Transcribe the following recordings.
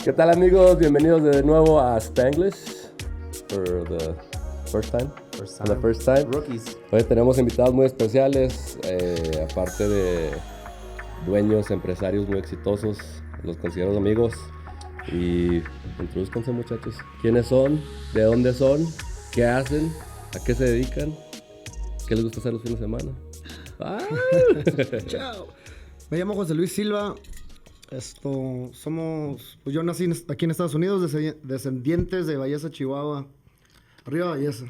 ¿Qué tal, amigos? Bienvenidos de nuevo a Spanglish for the first time. For the first time. Rookies. Hoy tenemos invitados muy especiales, aparte de dueños, empresarios muy exitosos, los considero amigos. Y introduzcanse, muchachos. ¿Quiénes son? ¿De dónde son? ¿Qué hacen? ¿A qué se dedican? ¿Qué les gusta hacer los fines de semana? ¡Ah! Chao. Me llamo José Silva. Somos, pues yo nací aquí en Estados Unidos, descendientes de Bayesa, Chihuahua. Arriba Bayesa.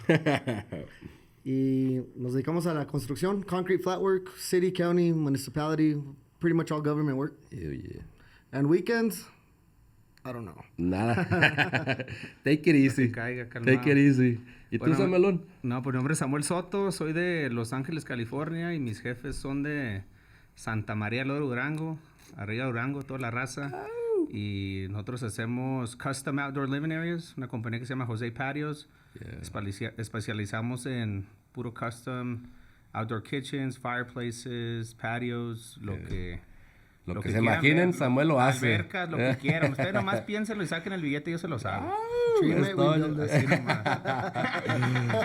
Y nos dedicamos a la construcción, concrete flatwork, city, county, municipality, pretty much all government work. Hell yeah. And weekends, I don't know. Nada. Take it easy. Caiga, calmado. Take it easy. ¿Y Bueno, tú, Samuelón? No, pues mi nombre es Samuel Soto, soy de Los Ángeles, California, y mis jefes son de Santa María, Loro, Durango, arriba Durango, toda la raza. Oh. Y nosotros hacemos custom outdoor living areas, una compañía que se llama Jose Patios. Yeah. Especializamos en puro custom outdoor kitchens, fireplaces, patios, lo que se imaginen, ver, Samuel lo hace. Albercas, lo que quieran. Ustedes nomás piénsenlo y saquen el billete y yo se los hago.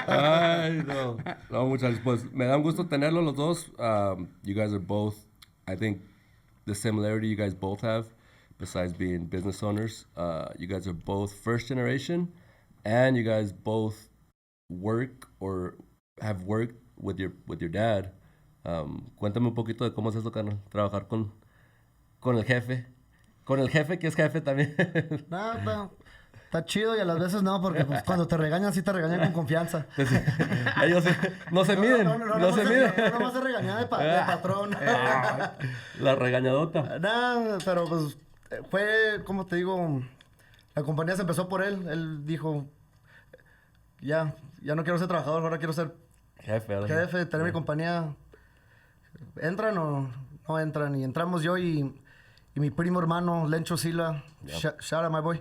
Ay, no. No, muchachos, pues me da un gusto tenerlos los dos. You guys are both, I think, the similarity you guys both have, besides being business owners, you guys are both first generation, and you guys both work or have worked with your dad. Cuéntame un poquito de cómo es eso, carnal, trabajar con el jefe. Con el jefe que es jefe también. No, está chido y a las veces no, porque pues, cuando te regañan, sí te regañan con confianza. Ellos no se miden. No se miden. No vas a regañar de patrón. La regañadota. No, pero pues fue, como te digo, la compañía se empezó por él. Él dijo, ya no quiero ser trabajador, ahora quiero ser jefe, tener mi compañía. ¿Entran o no entran? Y entramos yo y mi primo hermano, Lencho Silva. Yep. Shout out my boy.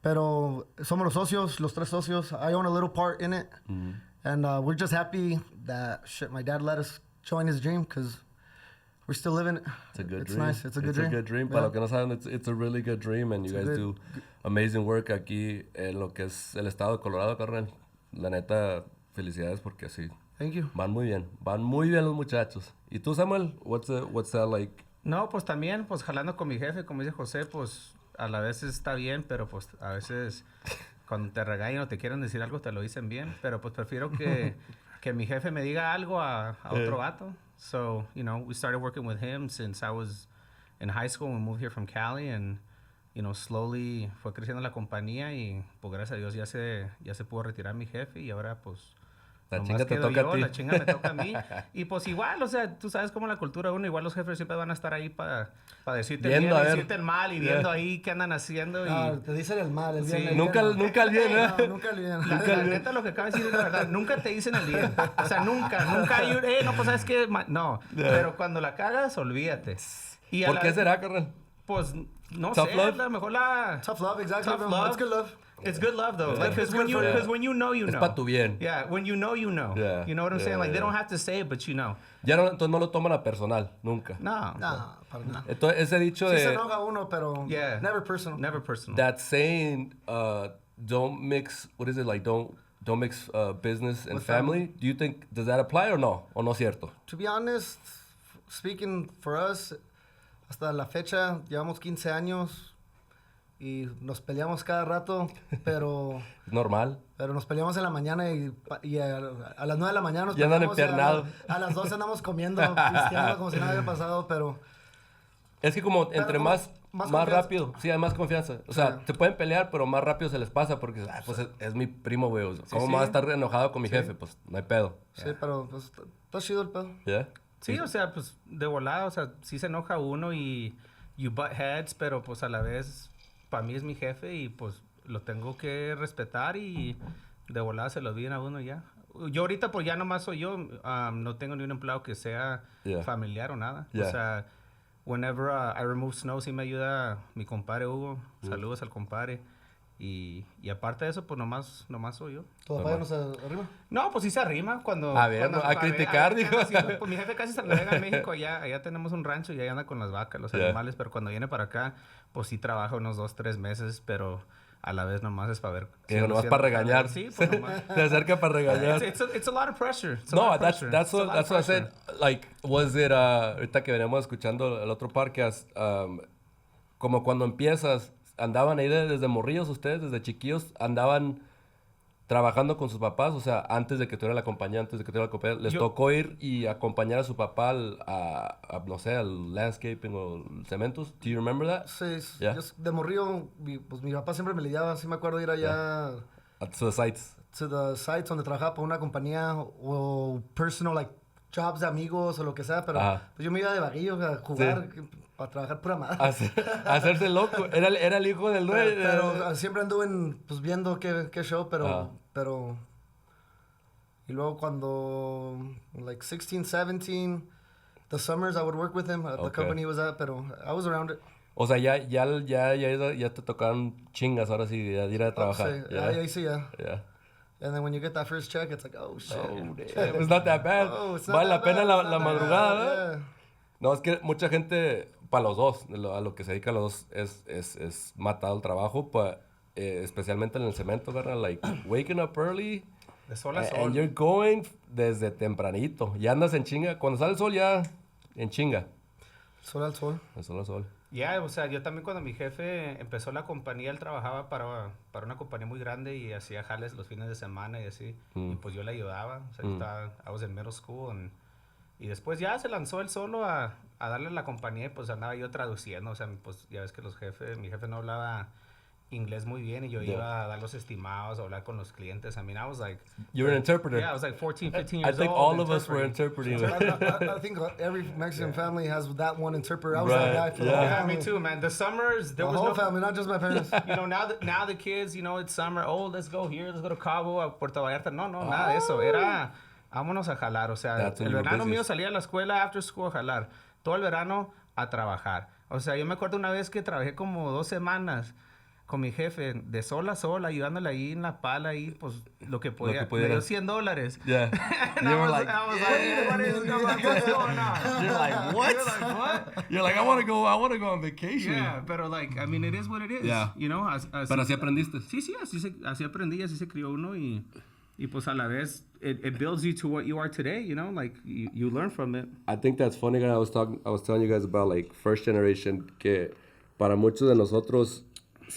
Pero somos los socios, los tres socios. I own a little part in it. Mm-hmm. And we're just happy that my dad let us join his dream because we're still living it. It's a good dream. Nice. It's a good dream. Para los que no saben, it's a really good dream. And you guys do amazing work aquí en lo que es el estado de Colorado, carnal. La neta, felicidades porque así. Thank you. Van muy bien los muchachos. ¿Y tú, Samuel? What's that like? No, pues también, pues jalando con mi jefe, como dice José, pues a la vez está bien, pero pues a veces cuando te regañan o te quieren decir algo, te lo dicen bien. Pero pues prefiero que mi jefe me diga algo a otro vato. So, we started working with him since I was in high school. We moved here from Cali and, slowly fue creciendo la compañía y pues gracias a Dios ya se pudo retirar mi jefe y ahora pues la chinga te toca a ti. La chinga me toca a mí. Y pues igual, o sea, tú sabes cómo la cultura uno, igual los jefes siempre van a estar ahí para decirte el bien, decirte el mal y viendo ahí qué andan haciendo. No, te dicen el mal, el bien. Sí. Nunca el bien, ¿eh? No, nunca el bien. La neta, lo que acaba de decir es la verdad. Nunca te dicen el bien. O sea, nunca hay no, pues sabes que no. Pero cuando la cagas, olvídate. Y ¿por qué será, carnal? Pues no tough sé, love? a lo mejor la... Tough love, exactly. Tough love. It's good love. It's good love, though. Yeah. Because when you know, you know. Es para tu bien. Yeah, when you know, you know. Yeah. You know what I'm saying? Like, they don't have to say it, but you know. Ya no, entonces no lo toman a personal, nunca. No. Para nada. Entonces, ese dicho sí de... se enoja uno, pero never personal. Never personal. That saying, don't mix, what is it, like, don't mix business and family. Do you think, does that apply or no? ¿O no es cierto? To be honest, speaking for us, hasta la fecha, llevamos 15 años y nos peleamos cada rato, pero... Es normal. Pero nos peleamos en la mañana y a las 9 de la mañana nos ya peleamos. Ya andan empernados. A las 12 andamos comiendo, pisteando como si nada hubiera pasado, pero... Es que como entre más rápido, sí, hay más confianza. O sea, se pueden pelear, pero más rápido se les pasa porque, pues es mi primo, güey. ¿Cómo me va a estar enojado con mi jefe? Pues no hay pedo. Sí, pero pues está chido el pedo. ¿Ya? Sí, o sea, pues de volada, o sea, sí se enoja uno y you butt heads, pero pues a la vez, para mí es mi jefe y pues lo tengo que respetar y de volada se lo viene a uno ya. Yo ahorita pues ya nomás soy yo, no tengo ni un empleado que sea familiar o nada. O sea, whenever I remove snow, sí me ayuda mi compadre Hugo, saludos al compadre. Y aparte de eso, pues nomás soy yo. ¿Tu papá ya no se arriba? No, pues sí se arrima cuando... A ver, a criticar, dijo. Pues mi jefe casi se navega en México, allá tenemos un rancho y ahí anda con las vacas, los animales, pero cuando viene para acá, pues sí trabaja unos 2-3 meses, pero a la vez nomás es para ver... nomás para regañar. Sí, pues nomás. Se acerca para regañar. It's a lot of pressure. No, that's what I said. Like, was it, ahorita que veníamos escuchando el otro podcast, como cuando empiezas, andaban ahí desde morrillos ustedes, desde chiquillos, andaban trabajando con sus papás, o sea, antes de que tuviera la compañía, les tocó ir y acompañar a su papá no sé, al landscaping o cementos. Do you remember that? Sí, Yeah. yo de morrillo, pues mi papá siempre me lidiaba, sí me acuerdo de ir allá... To the sites. To the sites donde trabajaba por una compañía o personal, like, jobs de amigos o lo que sea, pero pues yo me iba de vaguillo a jugar, para trabajar pura madre. Hacerse loco. Era el hijo del dueño. Pero siempre anduve pues viendo qué show, pero... Y luego cuando, like 16, 17, the summers I would work with him at the company he was at, pero I was around it. O sea, ya te tocaron chingas ahora sí, de ir a trabajar. Sí, ahí sí, ya. Yeah. And then when you get that first check, it's like, oh, shit. Oh, damn. It's not that bad. Vale la pena la madrugada, ¿verdad? No, es que mucha gente, para los dos, a lo que se dedican los dos, es matado el trabajo, especialmente en el cemento, ¿verdad? Like, waking up early. De sol a sol. And you're going desde tempranito. Ya andas en chinga. Cuando sale el sol, ya en chinga. Sol al sol. De sol a sol. Ya, o sea, yo también cuando mi jefe empezó la compañía, él trabajaba para una compañía muy grande y hacía jales los fines de semana y así. Y pues yo le ayudaba. O sea, I was in middle school y después ya se lanzó él solo a darle a la compañía y pues andaba yo traduciendo. O sea, pues ya ves que mi jefe no hablaba inglés muy bien y yo iba a dar los estimados, a hablar con los clientes. I mean, I was like... You're an interpreter. Yeah, I was like 14, 15 years old. I think all of us were interpreting. I think every Mexican family has that one interpreter. I was that guy for the whole family. Me too, man. The summers, there was the whole no... family, not just my parents. You know, now the kids, you know, it's summer. Oh, let's go here, let's go to Cabo, a Puerto Vallarta. No, nada de eso. Era, vámonos a jalar. O sea, el verano mío salía a la escuela, after school, a jalar. Todo el verano a trabajar. O sea, yo me acuerdo una vez que trabajé como 2 semanas con mi jefe, de sol a sol, ayudándole ahí en la pala, ahí, pues, lo que podía. Me dio $100. Yeah. And I was like, what's going on? You're like, what? You're like, what? You're like, I want to go on vacation. Yeah, pero like, I mean, it is what it is. Yeah. You know, Pero así aprendiste. Sí, así aprendí, así se crió uno y pues a la vez, it builds you to what you are today, you know, like, you learn from it. I think that's funny, guys. I was telling you guys about, like, first generation, que para muchos de nosotros,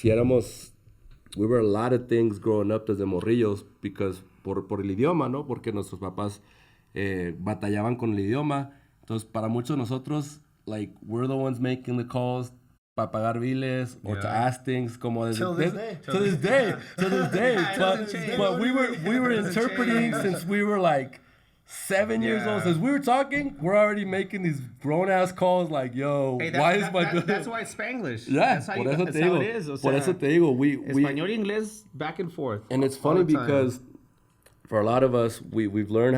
we were a lot of things growing up desde morrillos, because por el idioma, ¿no? Porque nuestros papás batallaban con el idioma. Entonces, para muchos de nosotros, like, we're the ones making the calls para pagar biles or to ask things, como Till this day. To this day. But we were interpreting since we were like 7 years old. Since we were talking, we're already making these grown-ass calls like, yo, Hey, why is my... That's why it's Spanglish. Yeah, that's how por eso te digo. it is. O sea, por eso te digo, español y inglés back and forth. And it's funny because for a lot of us, we've learned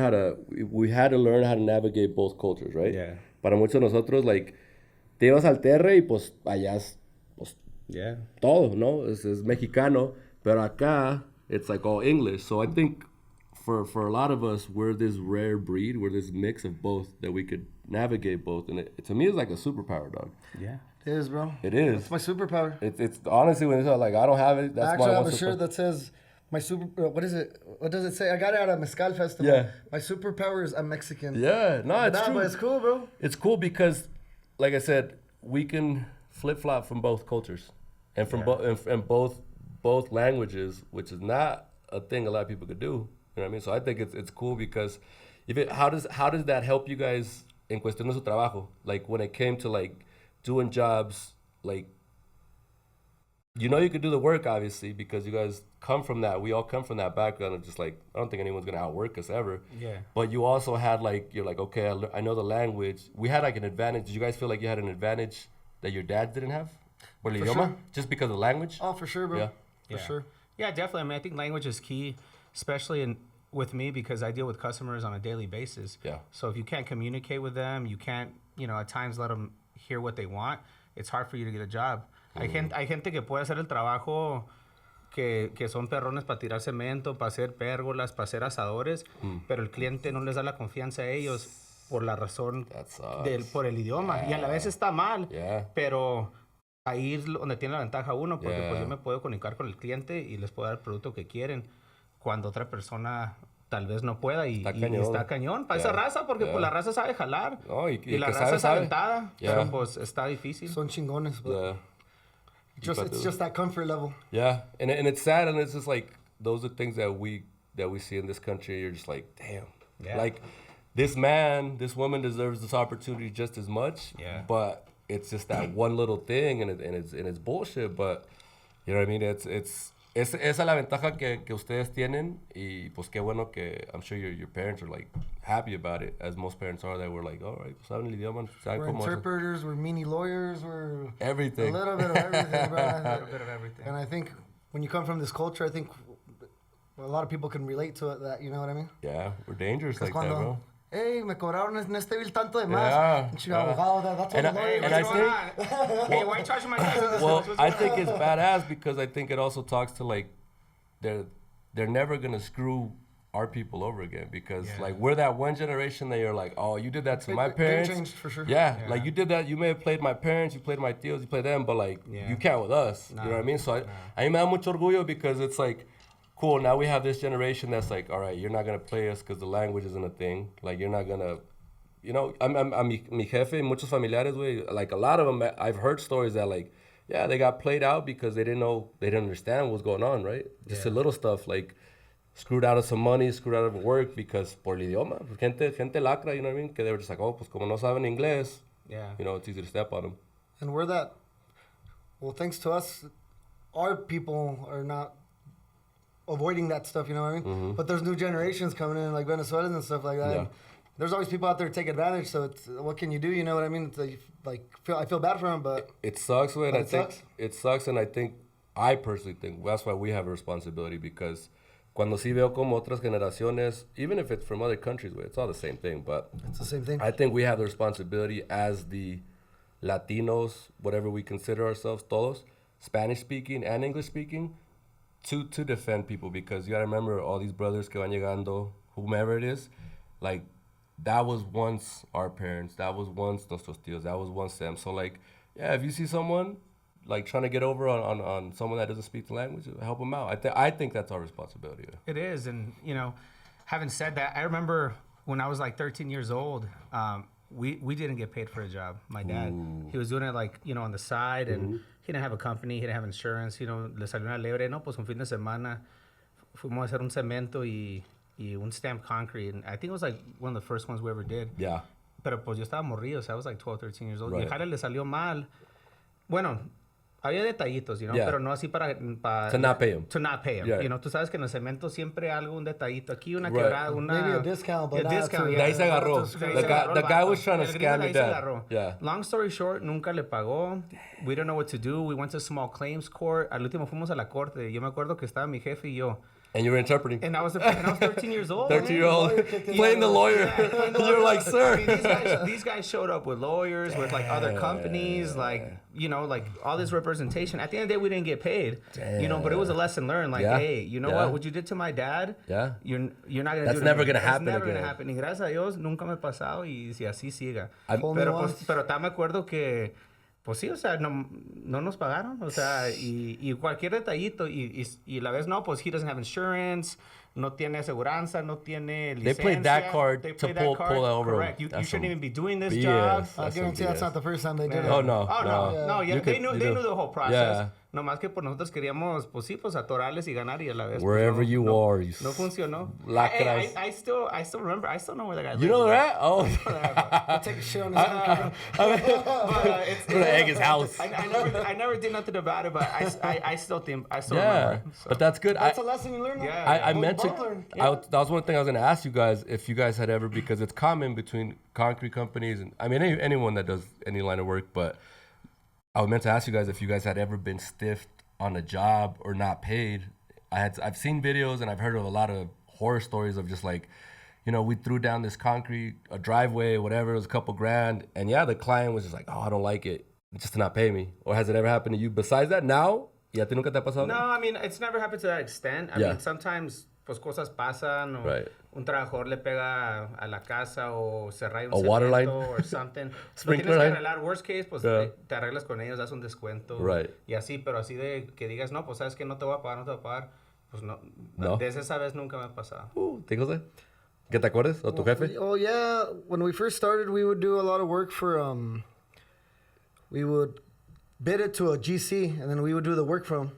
we had to learn how to navigate both cultures, right? Yeah. Para muchos de nosotros, like, te ibas al terre y pues allá es pues, todo, ¿no? Es mexicano, pero acá it's like all English. So I think for a lot of us, we're this rare breed, we're this mix of both, that we could navigate both. And to me, it's like a superpower, dog. Yeah. It is, bro. It is. It's my superpower. It's honestly, when it's like, I don't have it, that's Actually, why I have a shirt that says, my super, what is it? What does it say? I got it at a Mezcal festival. Yeah. My superpower is I'm Mexican. Yeah, no, it's true. But it's cool, bro. It's cool because, like I said, we can flip-flop from both cultures and from both languages, which is not a thing a lot of people could do. You know what I mean? So I think it's cool because how does that help you guys en cuestión de su trabajo? Like when it came to like doing jobs, like, you know, you could do the work obviously because you guys come from that. We all come from that background of just like, I don't think anyone's gonna outwork us ever. Yeah. But you also had like, you're like, okay, I know the language. We had like an advantage. Did you guys feel like you had an advantage that your dad didn't have? Por el idioma? Sure. Just because of the language? Oh, for sure, bro. Yeah. For sure. Yeah, definitely. I mean, I think language is key, especially with me because I deal with customers on a daily basis. Yeah. So if you can't communicate with them, you can't, you know, at times let them hear what they want, it's hard for you to get a job. Hay gente que puede hacer el trabajo que son perrones para tirar cemento, para hacer pérgolas, para hacer asadores, pero el cliente no les da la confianza a ellos por la razón por el idioma. Y a la vez está mal, pero ahí es donde tiene la ventaja uno, porque pues yo me puedo comunicar con el cliente y les puedo dar el producto que quieren, cuando otra persona tal vez no pueda y está cañón para esa raza, porque pues la raza sabe jalar, y la raza es aventada, pero pues está difícil. Son chingones, but it's just that comfort level. Yeah, and it's sad, and it's just like those are things that we see in this country. You're just like, damn, like this woman deserves this opportunity just as much. Yeah. But it's just that one little thing, and it's bullshit. But you know what I mean? Esa es la ventaja que ustedes tienen, y pues qué bueno que I'm sure your parents are like happy about it, as most parents are. That we're like, all right, saben el idioma, we're interpreters, we're mini lawyers, we're everything, a little bit of everything, bro. A little bit of everything. And I think when you come from this culture, I think a lot of people can relate to it. That, you know what I mean? Yeah, we're dangerous like that, bro. Hey, me cobraron en este bill tanto de más. That's what and I think, hey, why are you charging my taxes? Well, I think it's badass because I think it also talks to like they're never gonna screw our people over again, because like we're that one generation that you're like, oh, you did that to my parents. They changed for sure. Yeah, like you did that. You may have played my parents, you played my tios, you played them, but like you can't with us. You know what I mean? So I me da mucho orgullo, because it's like, cool, now we have this generation that's like, all right, you're not gonna play us because the language isn't a thing. Like you're not gonna, you know, mi jefe, muchos familiares, güey, like a lot of them, I've heard stories that like, yeah, they got played out because they didn't understand what was going on, right? Just a little stuff, like screwed out of some money, screwed out of work because por el idioma. Gente lacra, you know what I mean? Que they were just like, oh, pues como no saben inglés, you know, it's easy to step on them. And we're that, well, thanks to us, our people are not avoiding that stuff, you know what I mean? Mm-hmm. But there's new generations coming in, like Venezuelans and stuff like that. Yeah. There's always people out there to take advantage, so it's, what can you do, you know what I mean? It's like I feel bad for them, but it sucks, and I think it sucks, and I personally think that's why we have a responsibility, because cuando sí veo como otras generaciones, even if it's from other countries, it's all the same thing, but it's the same thing. I think we have the responsibility as the Latinos, whatever we consider ourselves, todos, Spanish speaking and English speaking, to defend people, because you gotta remember all these brothers que van llegando, whomever it is, like that was once our parents, that was once nuestros tíos, that was once them. So like, yeah, if you see someone like trying to get over on someone that doesn't speak the language, help them out. I think that's our responsibility. It is, and you know, having said that, I remember when I was like 13 years old, we didn't get paid for a job. My dad, he was doing it like, you know, on the side, and he didn't have a company, he didn't have insurance, you know, le salió una lebre, no, pues un fin de semana fuimos a hacer un cemento y un stamped concrete, and I think it was like one of the first ones we ever did. Yeah. Pero pues yo estaba morrido, so I was like 12, 13 years old. Right. Y el jale le salió mal. Bueno, había detallitos, you know, pero no así para to not pay him. To not pay him. Yeah. You know, tú sabes que en el cemento siempre algo, un detallito aquí, una right. quebrada, una... Maybe a discount, but discount, De ahí se agarró. The guy was trying to scam me down. Yeah. Long story short, nunca le pagó. We don't know what to do. We went to small claims court. Al último fuimos a la corte. Yo me acuerdo que estaba mi jefe y yo. And you were interpreting. And I was 13 years old. 13-year-old playing the lawyer. You're like, sir. I mean, these guys showed up with lawyers, with like other companies, like, you know, like all this representation. At the end of the day, we didn't get paid. You know, but it was a lesson learned. Like, hey, you know what you did to my dad? Yeah. You're not going to do it. That's never going to happen again. That's never again. going to happen. Y gracias a Dios, nunca me ha pasado, y si así siga. Pero también me acuerdo que pues sí, o sea, no nos pagaron, o sea, y cualquier detallito, y la vez no, pues he doesn't have insurance, no tiene aseguranza, no tiene licencia. They played that card to pull that over. Correct. You shouldn't even be doing this job. I guarantee that's not the first time they did it. Oh, no. Yeah, they knew the whole process. Yeah. No más que por nosotros queríamos, pues sí, pues atorarles y ganar, y a la vez. Wherever you are. No funcionó. I still remember, I still know where the guy lives. You know that? Oh. I'll take a shit on his house. It's going to egg his house. I never did nothing about it, but I still remember. So. But that's good. That's a lesson you learn. Yeah. I meant to. That was one thing I was going to ask you guys, if you guys had ever, because it's common between concrete companies and, I mean, anyone that does any line of work, but I was meant to ask you guys if you guys had ever been stiffed on a job or not paid. I've seen videos and I've heard of a lot of horror stories of just like, you know, we threw down this concrete, a driveway, whatever, it was a couple grand, and yeah, the client was just like, oh, I don't like it, just to not pay me. Or has it ever happened to you besides that? Now, ¿Y a ti nunca te ha pasado? No, I mean, it's never happened to that extent. I mean, sometimes, pues, cosas pasan, o un trabajador le pega a la casa, o se raya un water line. or something. Lo Sprinkler tienes que line. arreglar. Worst case, pues, te arreglas con ellos, das un descuento. Y así, pero así de que digas, no, pues, ¿sabes qué? No te voy a pagar. Pues, no. Desde esa vez nunca me ha pasado. ¿Te José? ¿Que te acuerdes? ¿O tu jefe? Oh, yeah. When we first started, we would do a lot of work for, we would bid it to a GC, and then we would do the work from.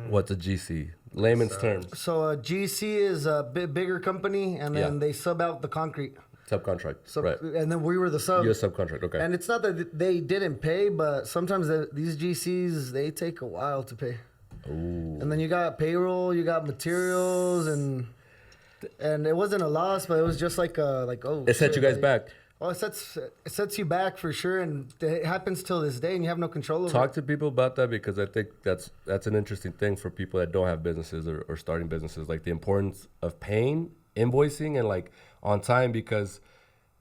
What's a GC? Layman's terms. So a GC is a bigger company, and then they sub out the concrete. Subcontract, right. And then we were the sub. You're a subcontract, okay. And it's not that they didn't pay, but sometimes these GCs, they take a while to pay. Ooh. And then you got payroll, you got materials, and it wasn't a loss, but it was just like oh. It set you guys back. Well, it sets you back for sure, and it happens till this day, and you have no control over it. Talk to people about that, because I think that's an interesting thing for people that don't have businesses or starting businesses, like the importance of paying, invoicing, and like on time, because,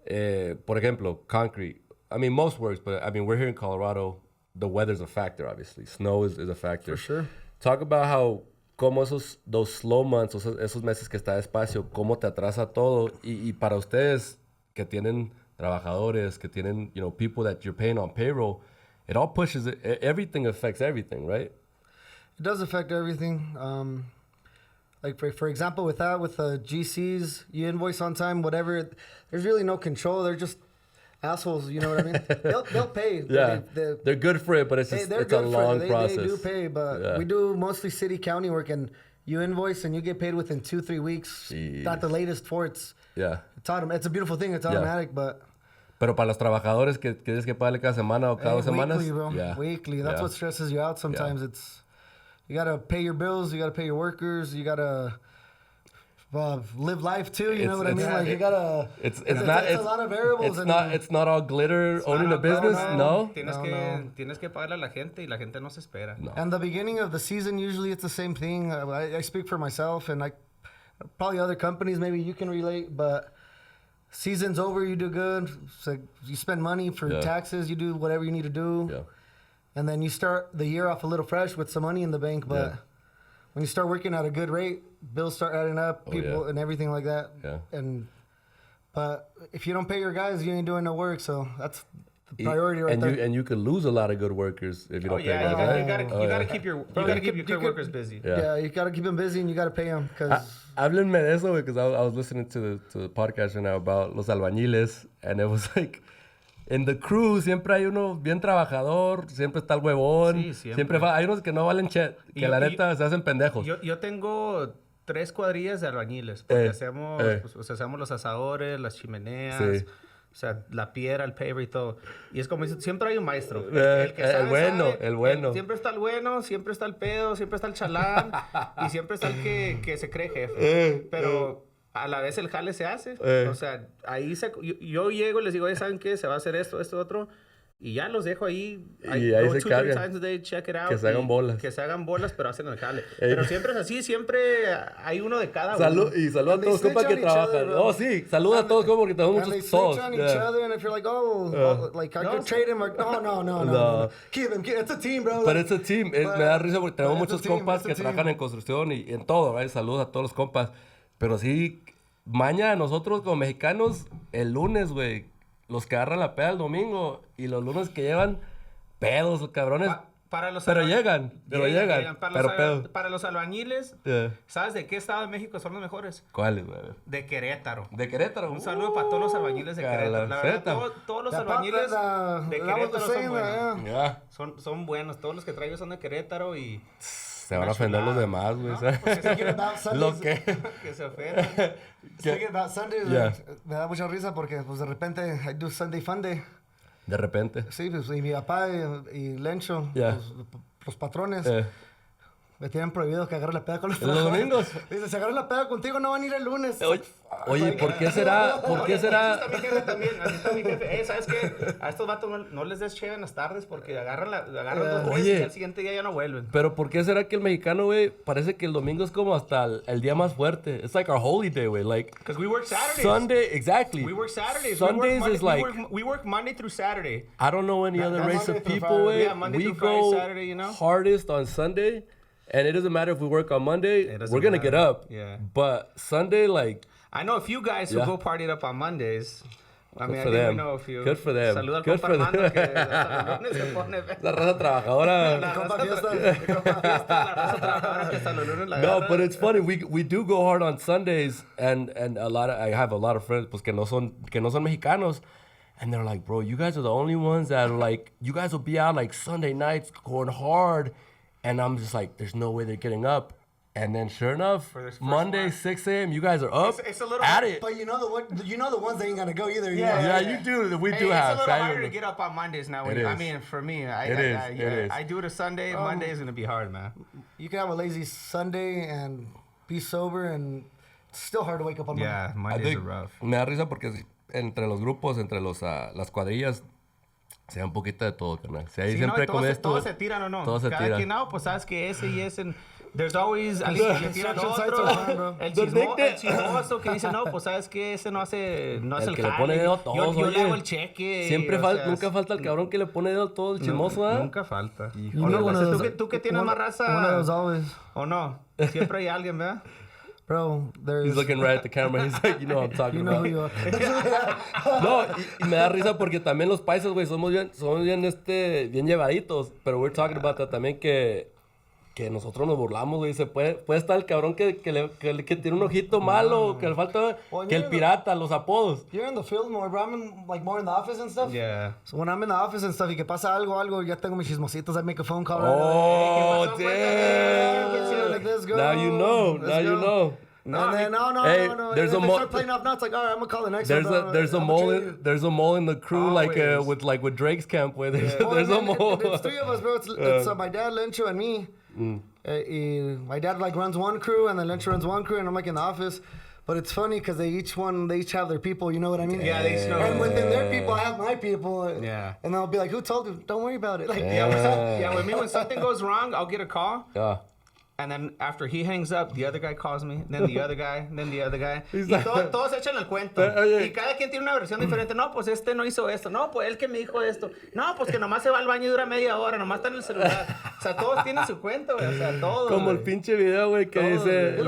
por ejemplo, concrete. I mean, most works, but I mean, we're here in Colorado. The weather's a factor, obviously. Snow is a factor. For sure. Talk about how cómo those slow months, esos meses que está despacio, cómo te atrasa todo, y para ustedes que tienen trabajadores, que tienen, people that you're paying on payroll, it all pushes it. Everything affects everything, right? It does affect everything. Like for example, with the GCs, you invoice on time, whatever. There's really no control. They're just assholes. You know what I mean? They'll pay. Yeah, they're good for it, but it's a long process. They do pay, but we do mostly city county work, and you invoice and you get paid within 2-3 weeks. Jeez. Not the latest for it's. Yeah. It's a beautiful thing. It's automatic, but. Pero para los trabajadores que tienes que pagarle cada semana o cada 2 semanas. Weekly, bro. Yeah. Weekly. That's what stresses you out sometimes. It's you gotta pay your bills, you gotta pay your workers, you gotta live life too. You know what I mean? Like you gotta. It's a lot of variables. It's not all glitter owning a business. No. Tienes que pagarle a la gente, y la gente no se espera. No. And the beginning of the season, usually it's the same thing. I speak for myself, and probably other companies, maybe you can relate, but. Season's over, you do good. So you spend money for taxes, you do whatever you need to do. Yeah. And then you start the year off a little fresh with some money in the bank. But when you start working at a good rate, bills start adding up, people and everything like that. Yeah. But if you don't pay your guys, you ain't doing no work. So that's the priority right there. And you could lose a lot of good workers if you don't pay them. You gotta keep your good workers busy. Yeah, you gotta keep them busy, and you gotta pay them because. Háblenme de eso, because I was listening to the podcast right now about los albañiles, and it was like, in the crew siempre hay uno bien trabajador, siempre está el huevón, sí, siempre. Hay unos que no valen que la neta se hacen pendejos. Yo tengo 3 cuadrillas de albañiles, porque hacemos los asadores, las chimeneas, o sea, la piedra, el paver y todo. Y es como dice, siempre hay un maestro. El que sabe, el bueno. Siempre está el bueno, siempre está el pedo, siempre está el chalán, y siempre está el que se cree jefe. Pero a la vez el jale se hace. O sea, ahí yo llego y les digo, ¿saben qué? Se va a hacer esto, otro. Y ya los dejo ahí. Y ahí se cargan. 2-3 times a day, check it out. Que se hagan bolas. Que se hagan bolas, pero hacen el jale. Pero siempre es así, siempre hay uno de cada uno. Y saluda a todos los compas que trabajan. Sí, saluda a todos compas porque tenemos muchos todos. And they snitch on each other, and if you're like, like I could trade him, no. Keep him. It's a team, bro. But it's a team. Me da risa porque tenemos muchos compas que trabajan en construcción y en todo, ¿verdad? Saludos a todos los compas. Pero sí, maña, nosotros como mexicanos, el lunes, güey, los que agarran la peda el domingo y los lunes que llevan pedos, los cabrones. Pero llegan. Para los albañiles, ¿sabes de qué estado de México son los mejores? ¿Cuáles, güey? De Querétaro. ¿De Querétaro? Un saludo para todos los albañiles de Querétaro. La verdad, todos los albañiles de Querétaro son buenos. Son buenos. Todos los que traigo son de Querétaro y... Se van a ofender los demás, güey. Lo que se ofenden. Speaking about Sundays, me da mucha risa porque pues de repente I do Sunday Fun Day. De repente. Sí, pues y mi papá y Lencho, los patrones, me tienen prohibido que agarre la peda con los domingos. Dice, si agarran la peda contigo no van a ir el lunes. Oye, ¿por qué será? Así está mi jefe también. Así está mi jefe. ¿Sabes qué? A estos vatos no les des cheve en las tardes porque agarran 2-3 y al siguiente día ya no vuelven. Pero ¿por qué será que el mexicano, güey, parece que el domingo es como hasta el día más fuerte? It's like our holy day, güey. Like, because we work Saturdays. Sunday, exactly. We work Saturdays. Sundays is like... We work Monday through Saturday. I don't know any other race of people, güey. Yeah, Monday we through Friday, go Saturday, you know? hardest on Sunday. And it doesn't matter if we work on Monday, we're going to get up. Yeah. But Sunday, like... I know a few guys who go party it up on Mondays. I mean, I for didn't them. know a few. Good for them. Saluda al Good compa for them. Armando, que hasta los lunes se pone... La raza trabajadora. La Compa fiesta. raza trabajadora que hasta los lunes la No, agarra. but it's funny. We do go hard on Sundays, and I have a lot of friends pues que no son mexicanos, and they're like, bro, you guys are the only ones that are like, you guys will be out like Sunday nights going hard, and I'm just like, there's no way they're getting up. And then sure enough, For this first Monday one. 6 a.m. you guys are up It's a little at it. But you know the ones that ain't gonna go either. Yeah, you do. We do It's have. a little Saturday. harder to get up on Mondays now. It I is. mean, for me, It is. I do it a Sunday. Monday is going to be hard, man. You can have a lazy Sunday and be sober, and it's still hard to wake up on Monday. Yeah, I Mondays think are rough. me da risa porque entre los grupos, entre las cuadrillas, se da un poquito de todo, carnal. Si ahí Sí, siempre no, como todos se tiran o no. Todos se Cada tiran. quien, no, pues sabes que ese y ese. There's always alguien que le tira al Construction sites otro. are fun, bro. El Don't think that- chismoso que dice, no, pues sabes que ese no hace el El que le jale. pone dedo a todos, Yo le oye. hago el cheque. Siempre o falta, sea, nunca falta el cabrón que le pone dedo todo el chismoso, ¿eh? Nunca falta. You ¿O know no? one of those- ¿Tú que tienes más raza? One of those always. ¿O no? Siempre hay alguien, ¿verdad? Bro, there's... He's looking right at the camera. He's like, you know what I'm talking You know about. who you are. No, y me da risa porque también los paisas, güey, somos bien bien llevaditos. Pero we're talking about that también que nosotros nos burlamos, güey. Puede estar el cabrón que tiene un ojito malo, que le falta, que el pirata, los apodos. You're in the field more, bro. I'm in, like more in the office and stuff. Yeah. So when I'm in the office and stuff, y que pasa algo, ya tengo mis chismositos. I make a phone call. Oh, Hey, damn. like, let's go. Now you know. Let's Now you go. know. And then, no. Hey, there's If a they mo- start playing off nuts, like, all right, I'm gonna call the next one. There's a mole in the crew Always. with Drake's camp where there's Well, a and mole. It's three of us, bro. It's my dad, Lencho, and me. My dad like runs one crew, and then Lencho runs one crew, and I'm like in the office. But it's funny because they each have their people. You know what I mean? Yeah, they each know. And within their people, I have my people. Yeah. And they'll be like, "Who told you? Don't worry about it." Like, Yeah, with me, when something goes wrong, I'll get a call. Yeah. And then after he hangs up, the other guy calls me, then the other guy, then the other guy. He's Y like- todos echan el cuento. Oye. Y cada quien tiene una versión diferente. No, pues este no hizo esto. No, pues él que me dijo esto. No, pues que nomás se va al baño y dura media hora. Nomás está en el celular. O sea, todos tienen su cuento, güey. O sea, todos. Como el güey. pinche video, güey, que Todo, dice güey.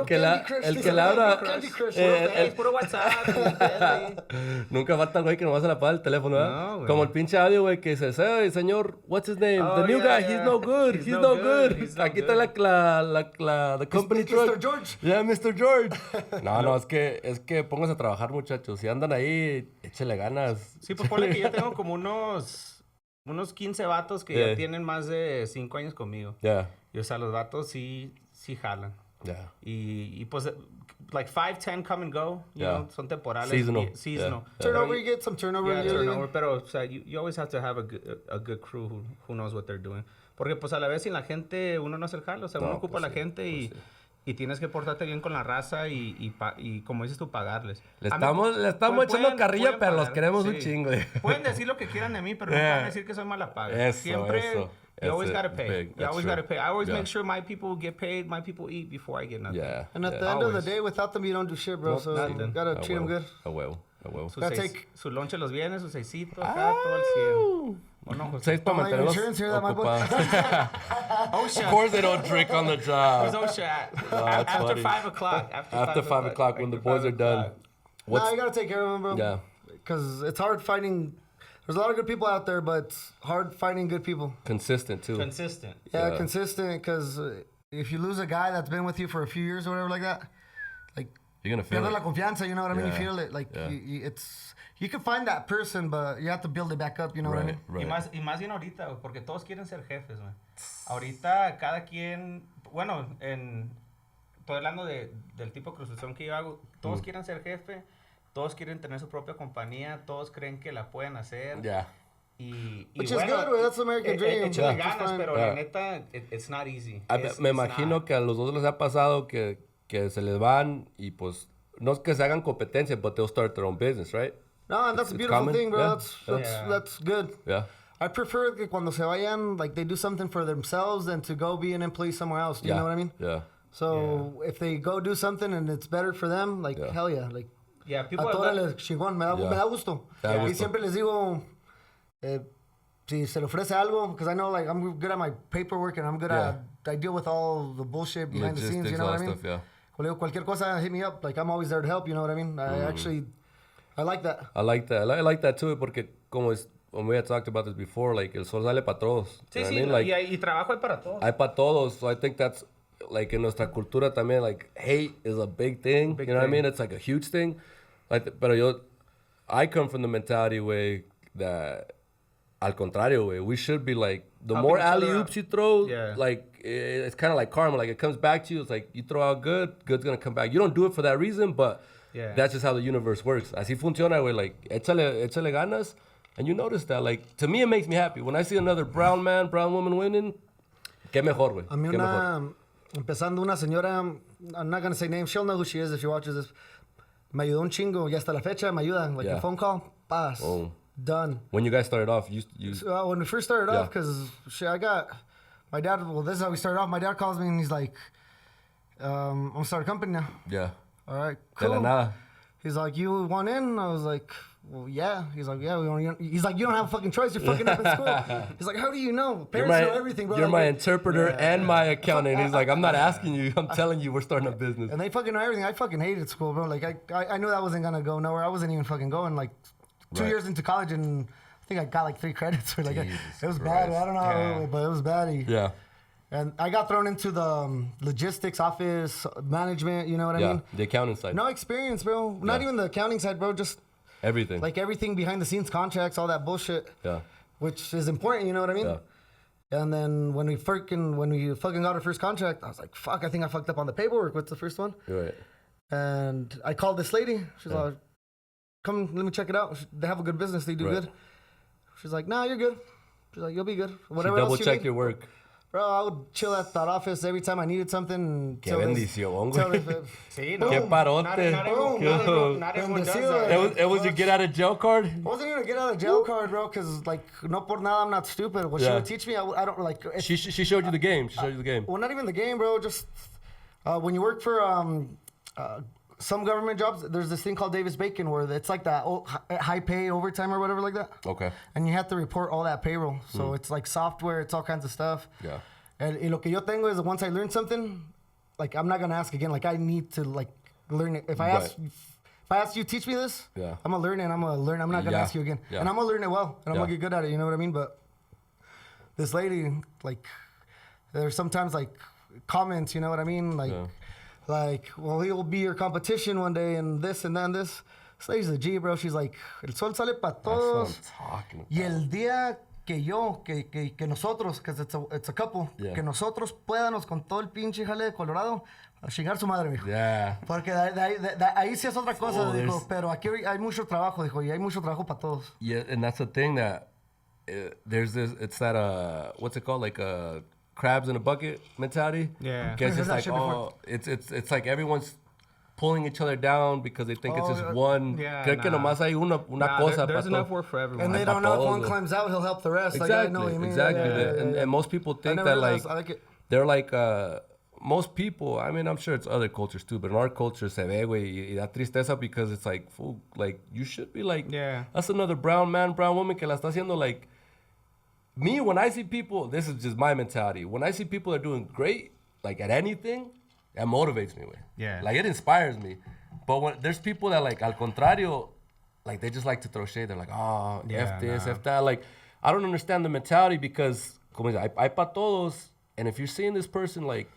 el que labra. Candy Crush. Es puro WhatsApp. Nunca falta el güey que nomás se la apaga el teléfono, ¿verdad? No, güey. Como el pinche audio, güey, que dice, "Hey, señor, what's his name? Oh, the new yeah, guy, he's yeah. no good, he's no good. He's no Aquí good. está the company Mr. truck. George. Yeah, Mr. George. No, es que pónganse a trabajar, muchachos. Si andan ahí, échele ganas. Sí, pues ponle que yo tengo como unos 15 vatos que ya tienen más de 5 años conmigo. Yeah, Y o sea, los vatos sí jalan. yeah. Y pues, like 5, 10 come and go, you Yeah. know, son temporales. Seasonal. Seasonal. Yeah. Turnover, you get some turnover. Yeah, usually. turnover, pero o sea, you always have to have a good crew who knows what they're doing. Porque pues a la vez sin la gente uno no hace el jalo, o sea, No, uno ocupa pues a la sí, gente pues y tienes que portarte bien con la raza y como dices tú, pagarles. Le A mí, estamos echando pueden- carrilla, pueden pero los pagar, queremos un sí. chingo. Pueden decir lo que quieran de mí, pero no pueden decir que soy mala paga. Eso, Siempre, eso. you always That's gotta pay. big. You That's always true. gotta pay. I always Yeah. make sure my people get paid, my people eat before I get nothing. Yeah. And at yeah. the end of Always. the day, without them, you don't do shit, bro. So you nothing. gotta A treat them huevo, good. A huevo. Su, That's seis, like- su lonche los viernes, su seisito, acá, todo al 100. ¿O no, José? 6 para My mantenerlos insurance here, that my boy. ocupados. OSHA. Of course they don't drink on the Where's job. OSHA at? that's After funny. 5 o'clock. After 5 o'clock when the After boys 5 are done. o'clock. Nah, you gotta take care of them, bro. Yeah. Because it's hard finding. There's a lot of good people out there, but it's hard finding good people. Consistent too. Consistent. Yeah, Yeah. consistent. Because if you lose a guy that's been with you for a few years or whatever like that, like You're gonna feel pierde la it. confianza. You know what I mean? You Yeah. feel it. Like Yeah. it's you can find that person, but you have to build it back up. You know what I mean? Y más bien ahorita, güey, porque todos quieren ser jefes, güey. Ahorita cada quien, bueno, estoy hablando del tipo de construcción que yo hago, todos quieren ser jefe, todos quieren tener su propia compañía, todos creen que la pueden hacer. Yeah. Y Which bueno, is good, güey. That's the American dream. échale Yeah. ganas, pero Yeah. la neta, it's not easy. Me It's imagino not. que a los dos les ha pasado que se les van y pues no es que se hagan competencia, but they'll start their own business, right? No, and that's a It's beautiful common, thing, bro. yeah. That's good. Yeah. I prefer que cuando se vayan, like they do something for themselves than to go be an employee somewhere else. Do you know what I mean? Yeah. So if they go do something and it's better for them, like Yeah. hell yeah, like Yeah, a people todos that- les chingón, me da Yeah. gusto. Me da Y gusto. siempre les digo, si se le ofrece algo, because I know like I'm good at my paperwork and I'm good at I deal with all the bullshit behind the scenes, you know what I mean? Stuff, yeah. Cualquier cosa, hit me up. Like I'm always there to help, you know what I mean? I like that. I like that. I like that too, porque como es, when we had talked about this before, like el sol sale para todos. Sí, you know sí, what I mean? Like, y trabajo hay para todos. hay para todos. So I think that's like in nuestra cultura también, like hate is a big thing. You know what I mean? It's like a huge thing. Like, pero I come from the mentality way that al contrario way, we should be like the Helping more each other alley-oops out. you throw, Yeah. like it's kind of like karma. Like it comes back to you. It's like you throw out good, good's gonna come back. You don't do it for that reason, but that's just how the universe works. Así funciona, güey. Like échale ganas, and you notice that. Like to me, it makes me happy when I see another brown man, brown woman winning. Qué mejor, güey. A mí empezando una señora, I'm not gonna say names, she'll know who she is if she watches this. Me ayudó un chingo, y hasta la fecha me ayuda. Like a phone call, pass, done. When you guys started off, you when we first started off, because I got my dad. Well, this is how we started off. My dad calls me and he's like, "I'm gonna start a company now." Yeah. All right, De la cool. nada. He's like, "You want in?" I was like, "Well, yeah." He's like, "Yeah, we want in." He's like, "You don't have a fucking choice. You're fucking up in school." He's like, "How do you know? Parents know everything, bro." You're like, my interpreter and my accountant. He's like, I'm not asking you. I'm telling you, we're starting a business. And they fucking know everything. I fucking hated school, bro. Like, I knew that wasn't gonna go nowhere. I wasn't even fucking going. Like, 2 years into college, and I think I got like 3 credits. Or like, it was bad. I don't know how, but it was bad. Yeah. And I got thrown into the logistics, office, management, you know what I mean? The accounting side. No experience, bro. Not even the accounting side, bro. Just everything. like everything behind the scenes, contracts, all that bullshit. Yeah. Which is important, you know what I mean? Yeah. And then when we fucking got our first contract, I was like, fuck, I think I fucked up on the paperwork. What's the first one? Right. And I called this lady. She's like, come, let me check it out. They have a good business. They do good. She's like, nah, you're good. She's like, you'll be good. Whatever Double else you check need. your work. Bro, I would chill at that office every time I needed something. Qué bendición, güey. Sí, no. Qué parote. Not everyone does that. It was your get out of jail card? I wasn't even a get out of jail card, bro, because, like, no por nada, I'm not stupid. What she would teach me, I don't, like... She showed you the game. She showed you the game. Well, not even the game, bro. Just when you work for some government jobs, there's this thing called Davis-Bacon where it's like that high pay overtime or whatever like that. Okay. And you have to report all that payroll. So it's like software, it's all kinds of stuff. Yeah. And lo que yo tengo is once I learn something, like I'm not gonna ask again. Like I need to like learn it. If I ask you teach me this, I'm gonna learn it and I'm gonna learn. I'm not gonna ask you again. And I'm gonna learn it well and I'm gonna get good at it, you know what I mean? But this lady, like there's sometimes like comments, you know what I mean? Like, well, he'll be your competition one day and this and then this. This lady's a G, bro. She's like, el sol sale para todos. That's what I'm talking about. Y el día que nosotros, because it's a couple, que nosotros podamos con todo el pinche jale de Colorado, a chingar su madre, mijo. Yeah. Porque ahí sí es otra cosa, dijo, pero aquí hay mucho trabajo, dijo, y hay mucho trabajo para todos. Yeah, and that's the thing that there's this, it's that, what's it called? Like crabs in a bucket mentality. Yeah. It's just like, it's like everyone's pulling each other down because they think it's just one. Yeah, Creo que nomás hay una cosa. There's enough work for everyone. And they don't know if one climbs out, he'll help the rest. Exactly, like, I know what you mean. exactly. And most people think that realized, like, I like it. they're like, most people, I mean, I'm sure it's other cultures too, but in our culture, se ve, güey, y da tristeza because it's like, fool, like, you should be like, that's another brown man, brown woman que la está haciendo, like, me, when I see people, this is just my mentality. When I see people that are doing great, like, at anything, that motivates me, güey. Yeah. Like, it inspires me. But when there's people that, like, al contrario, like, they just like to throw shade. They're like, oh, F this, F that. Like, I don't understand the mentality because, como dice, hay pa' todos. And if you're seeing this person, like,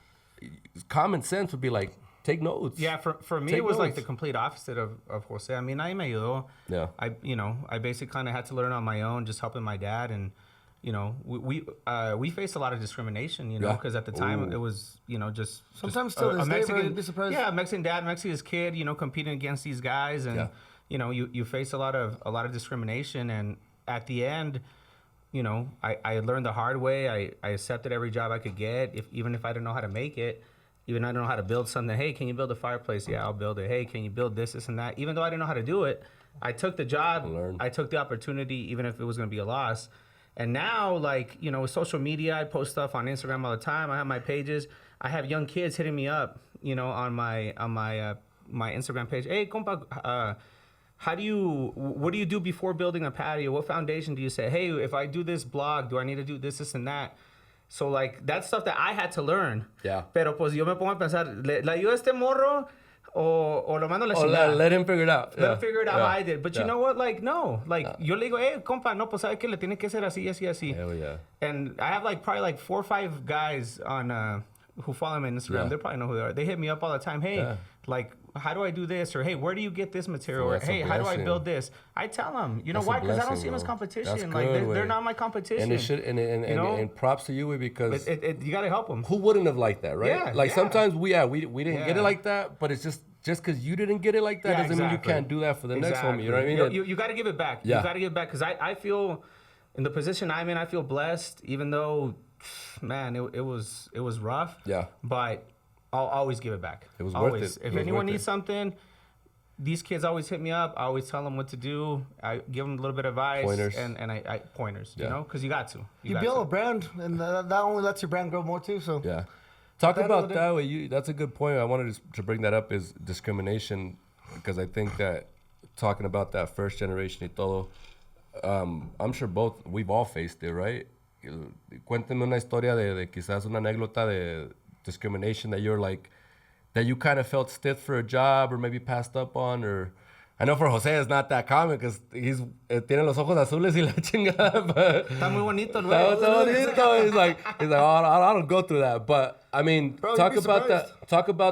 common sense would be like, take notes. Yeah, for me, it was like the complete opposite of Jose. I mean, ahí me ayudó. Yeah. I basically kind of had to learn on my own, just helping my dad. And, you know, we faced a lot of discrimination, you know, because at the time it was, you know, just sometimes still this day, bro, you'd be surprised. Yeah, Mexican dad, Mexican kid, you know, competing against these guys, and you know, you face a lot of discrimination, and at the end, you know, I learned the hard way. I accepted every job I could get, even if I didn't know how to make it. Even I don't know how to build something. Hey, can you build a fireplace? Yeah, I'll build it. Hey, can you build this, and that? Even though I didn't know how to do it, I took the job. I took the opportunity, even if it was going to be a loss. And now, like, you know, with social media, I post stuff on Instagram all the time. I have my pages. I have young kids hitting me up, you know, on my Instagram page. Hey, compa, what do you do before building a patio? What foundation do you say, hey, if I do this block, do I need to do this, and that? So, like, that's stuff that I had to learn. Yeah. Pero, pues, yo me pongo a pensar, ¿le ayuda a este morro o lo mando a la chingada? Let him figure it out. Let him figure it out how I did. But you know what? Like, no. Like, yo le digo, hey, compa, no, pues, ¿sabe qué? Le tiene que ser así, así, así. Hell yeah. And I have, like, probably, like, 4 or 5 guys on... who follow me on Instagram, they probably know who they are. They hit me up all the time. Hey, like, how do I do this? Or, hey, where do you get this material? Or, hey, how do I build this? I tell them. You know why? Because I don't see them as competition. Like, they're not my competition. And it should, and props to you, because you got to help them. Who wouldn't have liked that, right? Yeah, like, sometimes we didn't get it like that, but it's just because you didn't get it like that doesn't mean you can't do that for the next homie. You know what I mean? You got to give it back. Yeah. You got to give it back. Because I feel, in the position I'm in, I feel blessed, even though... Man, it was rough. Yeah. But I'll always give it back. It was always. worth it. If anyone needs something, these kids always hit me up. I always tell them what to do. I give them a little bit of advice. Pointers. And I pointers, you know? Because you got to. You build a brand, and that only lets your brand grow more, too. So yeah. Talk about that. That's a good point. I wanted to bring that up, is discrimination, because I think that talking about that first generation y todo, I'm sure we've all faced it, right? Cuénteme una historia de quizás una anécdota de discrimination that you kind of felt stiff for a job or maybe passed up on, or I know for Jose it's not that common because tiene los ojos azules y la chingada, but Está muy bonito, está bonito. He's like, oh, I don't go through that, but I mean, Bro, talk about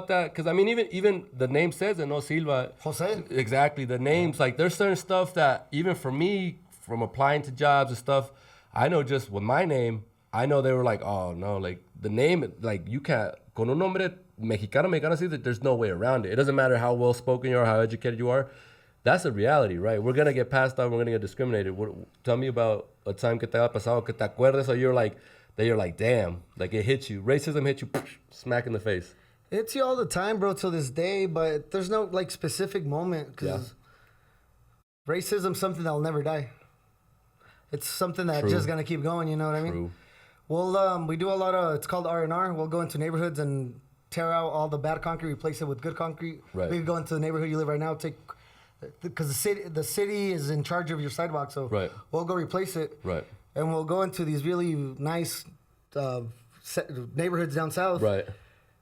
that, because I mean, even the name says it, no Silva. Jose. Exactly, the names, like there's certain stuff that even for me, from applying to jobs and stuff, I know just with my name, I know they were like, oh no, like the name, like you can't, con un nombre mexicano así, that there's no way around it. It doesn't matter how well spoken you are, how educated you are. That's a reality, right? We're gonna get passed on, we're gonna get discriminated. Tell me about a time que te haya pasado, que te acuerdes, or you're like, damn, like it hit you. Racism hit you, smack in the face. It's you all the time, bro, till this day, but there's no like specific moment, because racism's something that'll never die. It's something that's just gonna keep going. You know what I mean? Well, we do a lot of. It's called R&R. We'll go into neighborhoods and tear out all the bad concrete, replace it with good concrete. Right. We could go into the neighborhood you live right now, because the city is in charge of your sidewalk, so we'll go replace it. Right. And we'll go into these really nice neighborhoods down south. Right.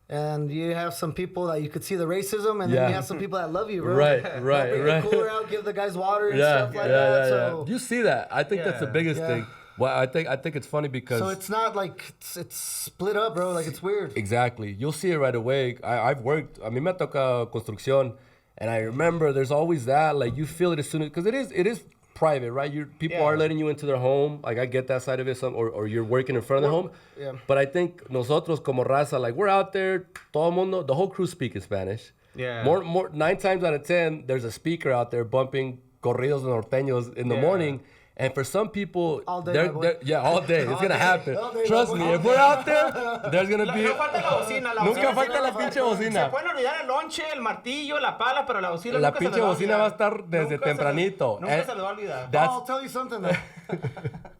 And you have some people that you could see the racism, and then you have some people that love you, bro. Right. Bring the cooler out, give the guys water and stuff like that. So you see that. I think that's the biggest thing. Well, I think it's funny because... So it's not like it's split up, bro. Like, it's weird. Exactly. You'll see it right away. I've worked... A mí me toca construcción, and I remember there's always that. Like, you feel it as soon as... Because it is private, right? People are letting you into their home. Like, I get that side of it. Or you're working in front of the home. Yeah. But I think nosotros como raza, like, we're out there, todo mundo, the whole crew speaking Spanish. Yeah. More 9 times out of 10, there's a speaker out there bumping corridos norteños in the morning. And for some people, all day, all day. It's going to happen. Trust me, if we're out there, there's going to be... No falta la bocina. Nunca falta la pinche bocina. Se pueden olvidar el lonche, el martillo, la pala, pero la bocina La nunca se pinche les va a olvidar. bocina va a estar desde tempranito. Nunca se les va a olvidar. I'll tell you something, though.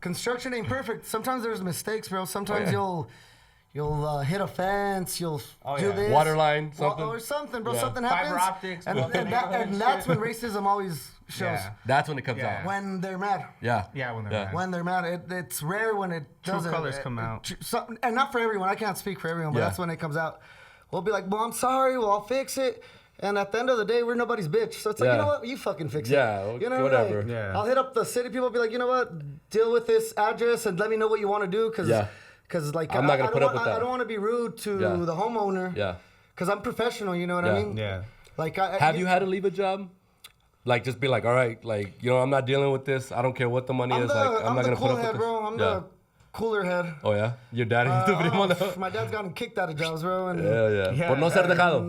Construction ain't perfect. Sometimes there's mistakes, bro. Sometimes you'll hit a fence, you'll do this. Water line, something. Or something, bro. Something happens. Fiber optics. And that's when racism always shows. Yeah. That's when it comes out. When they're mad. Yeah, when they're mad. When they're mad. It's rare when it doesn't. True colors come out. And not for everyone. I can't speak for everyone, but that's when it comes out. We'll be like, well, I'm sorry. Well, I'll fix it. And at the end of the day, we're nobody's bitch. So it's like, you know what? You fucking fix it. Yeah, you know, whatever. Like, I'll hit up the city people, be like, you know what? Deal with this address and let me know what you want to do. Because like, I'm not going to put up with that. I don't want to be rude to the homeowner. Yeah. Because I'm professional, you know what I mean? Yeah. Like, have you had to leave a job? Like, just be like, all right, like, you know, I'm not dealing with this. I don't care what the money is. Like, I'm not going to put up with this. Bro. I'm the cooler head. Oh, yeah? Your daddy? My dad's gotten kicked out of jobs, bro. And, Por no ser dejado.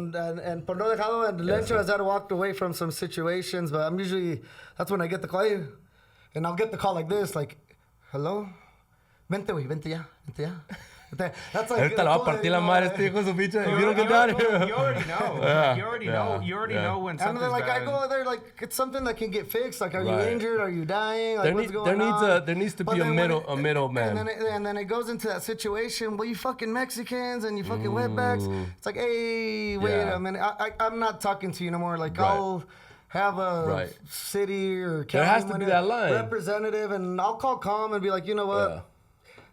And por no dejado. And Lencho has had to walk away from some situations. But I'm usually, that's when I get the call. And I'll get the call like this, like, hello? Vente, güey, vente ya. That's like... Ahorita le va a partir la madre este hijo de su pinche. If you don't get down here. You already know. You already know when something's And then, like, bad. I go there, like, it's something that can get fixed. Like, are you injured? Are you dying? Like, what's going on? There needs to be a middle man. And then it goes into that situation. Well, you fucking Mexicans and you fucking wetbacks. It's like, hey, wait a minute. I'm not talking to you no more. Like, have a Right. city or county There has to be that line. representative, and I'll call calm and be like, you know what? Yeah.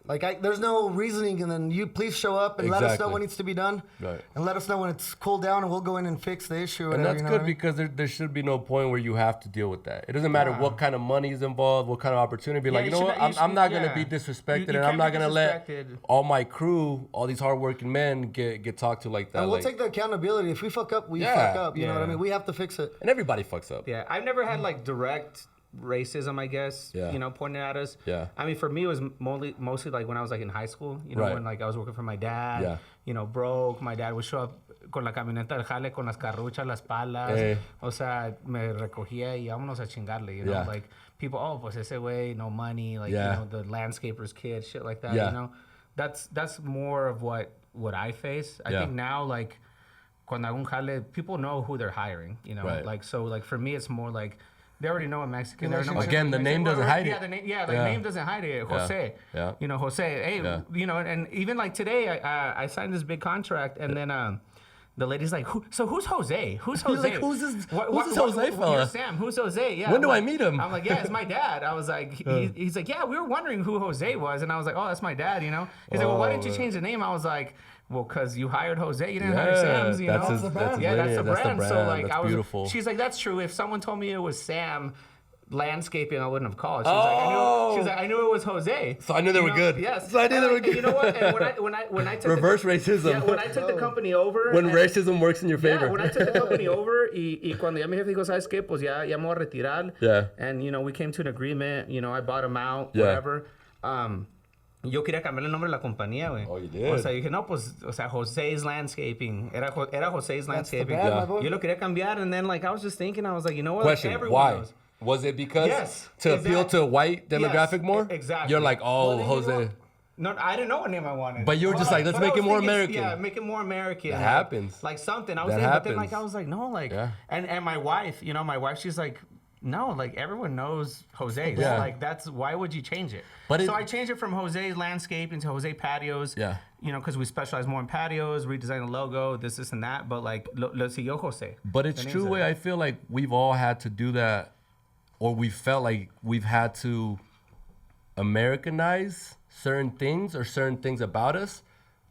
Like, there's no reasoning, and then you please show up and let us know Exactly. what needs to be done. Right. And let us know when it's cooled down, and we'll go in and fix the issue. Or And whatever, that's you know good what I mean? because there should be no point where you have to deal with that. It doesn't matter what kind of money is involved, what kind of opportunity. Be like, you you know what? should- I'm not yeah. going to be disrespected, You and I'm can't not be going to let disrespected. all my crew, all these hardworking men, get talked to like that. And we'll like, take the accountability. If we fuck up, we Yeah. fuck up. You know what I Yeah. mean? We have to fix it. and everybody fucks up. Yeah, I've never had like direct racism, I guess. Yeah. You know, pointed at us. Yeah. I mean, for me, it was mostly like when I was like in high school. You know, Right. when like I was working for my dad. Yeah. You know, broke. My dad would show up con la camioneta del jale, con las carruchas, las palas. Eh. O sea, me recogía y vámonos a chingarle. You know, Yeah. like people, oh, pues ese way, no money. Like Yeah. you know, the landscaper's kid, shit like that. Yeah. You know, that's more of what I face. I Yeah. think now like. Cuando hago un jale, people know who they're hiring, you know. Right. Like so, like for me, it's more like they already know a Mexican. They already know Again, the name doesn't hide it. Yeah, the Yeah. name doesn't hide it. Jose. Yeah. You know, Jose. Hey, Yeah. you know, and even like today, I signed this big contract, and then the lady's like, who's Jose? Who's Jose? like, who's this Jose fella? You're Sam. Who's Jose? Yeah. When do I'm I like- meet him? I'm like, yeah, it's my dad. I was like, he's like, yeah, we were wondering who Jose was, and I was like, oh, that's my dad. You know. He's like, well, why didn't you change the name? I was like, well, because you hired Jose, you didn't hire Sam's, you that's know? his, that's his Yeah, that's the lineage, brand. So like, that's I was. beautiful. She's like, that's true. If someone told me it was Sam Landscaping, I wouldn't have called. She's like, I knew it was Jose. So I knew they You were know? good. Yes. So I knew And they were like, you know what? good. And when I took Reverse the, racism. Yeah, when I took the company over. When and- racism works in your favor. Yeah, when I took the company over, y cuando ya mi jefe dijo, ¿sabes qué? Pues ya me voy a retirar. Yeah. And, you know, we came to an agreement. You know, I bought him out, Yeah. whatever. Yo quería cambiar el nombre de la compañía, güey. Oh, you did? O sea, dije, no, pues, o sea, José's Landscaping. Era José's Landscaping. bad, my boy. Yo lo quería cambiar, and then, like, I was just thinking, I was like, you know what? Question: Everyone why? knows. Was it because Yes, to appeal exactly. to a white demographic Yes, more? exactly. You're like, oh, What name you Jose. want? No, I didn't know what name I wanted. But you were just like, let's But I make it was more thinking, American. Yeah, make it more American. That like- happens. Like something. I was That thinking, but then happens. like I was like, no, like, Yeah. and my wife, you know, she's like, no, like everyone knows Jose. Yeah. Like that's why would you change it? But so it- I changed it from Jose's Landscaping to Jose Patios. Yeah. You know, because we specialize more in patios, redesign the logo, this and that. But like, lo siguió Jose. But it's The name's true, there. way I feel like we've all had to do that, or we felt like we've had to Americanize certain things or certain things about us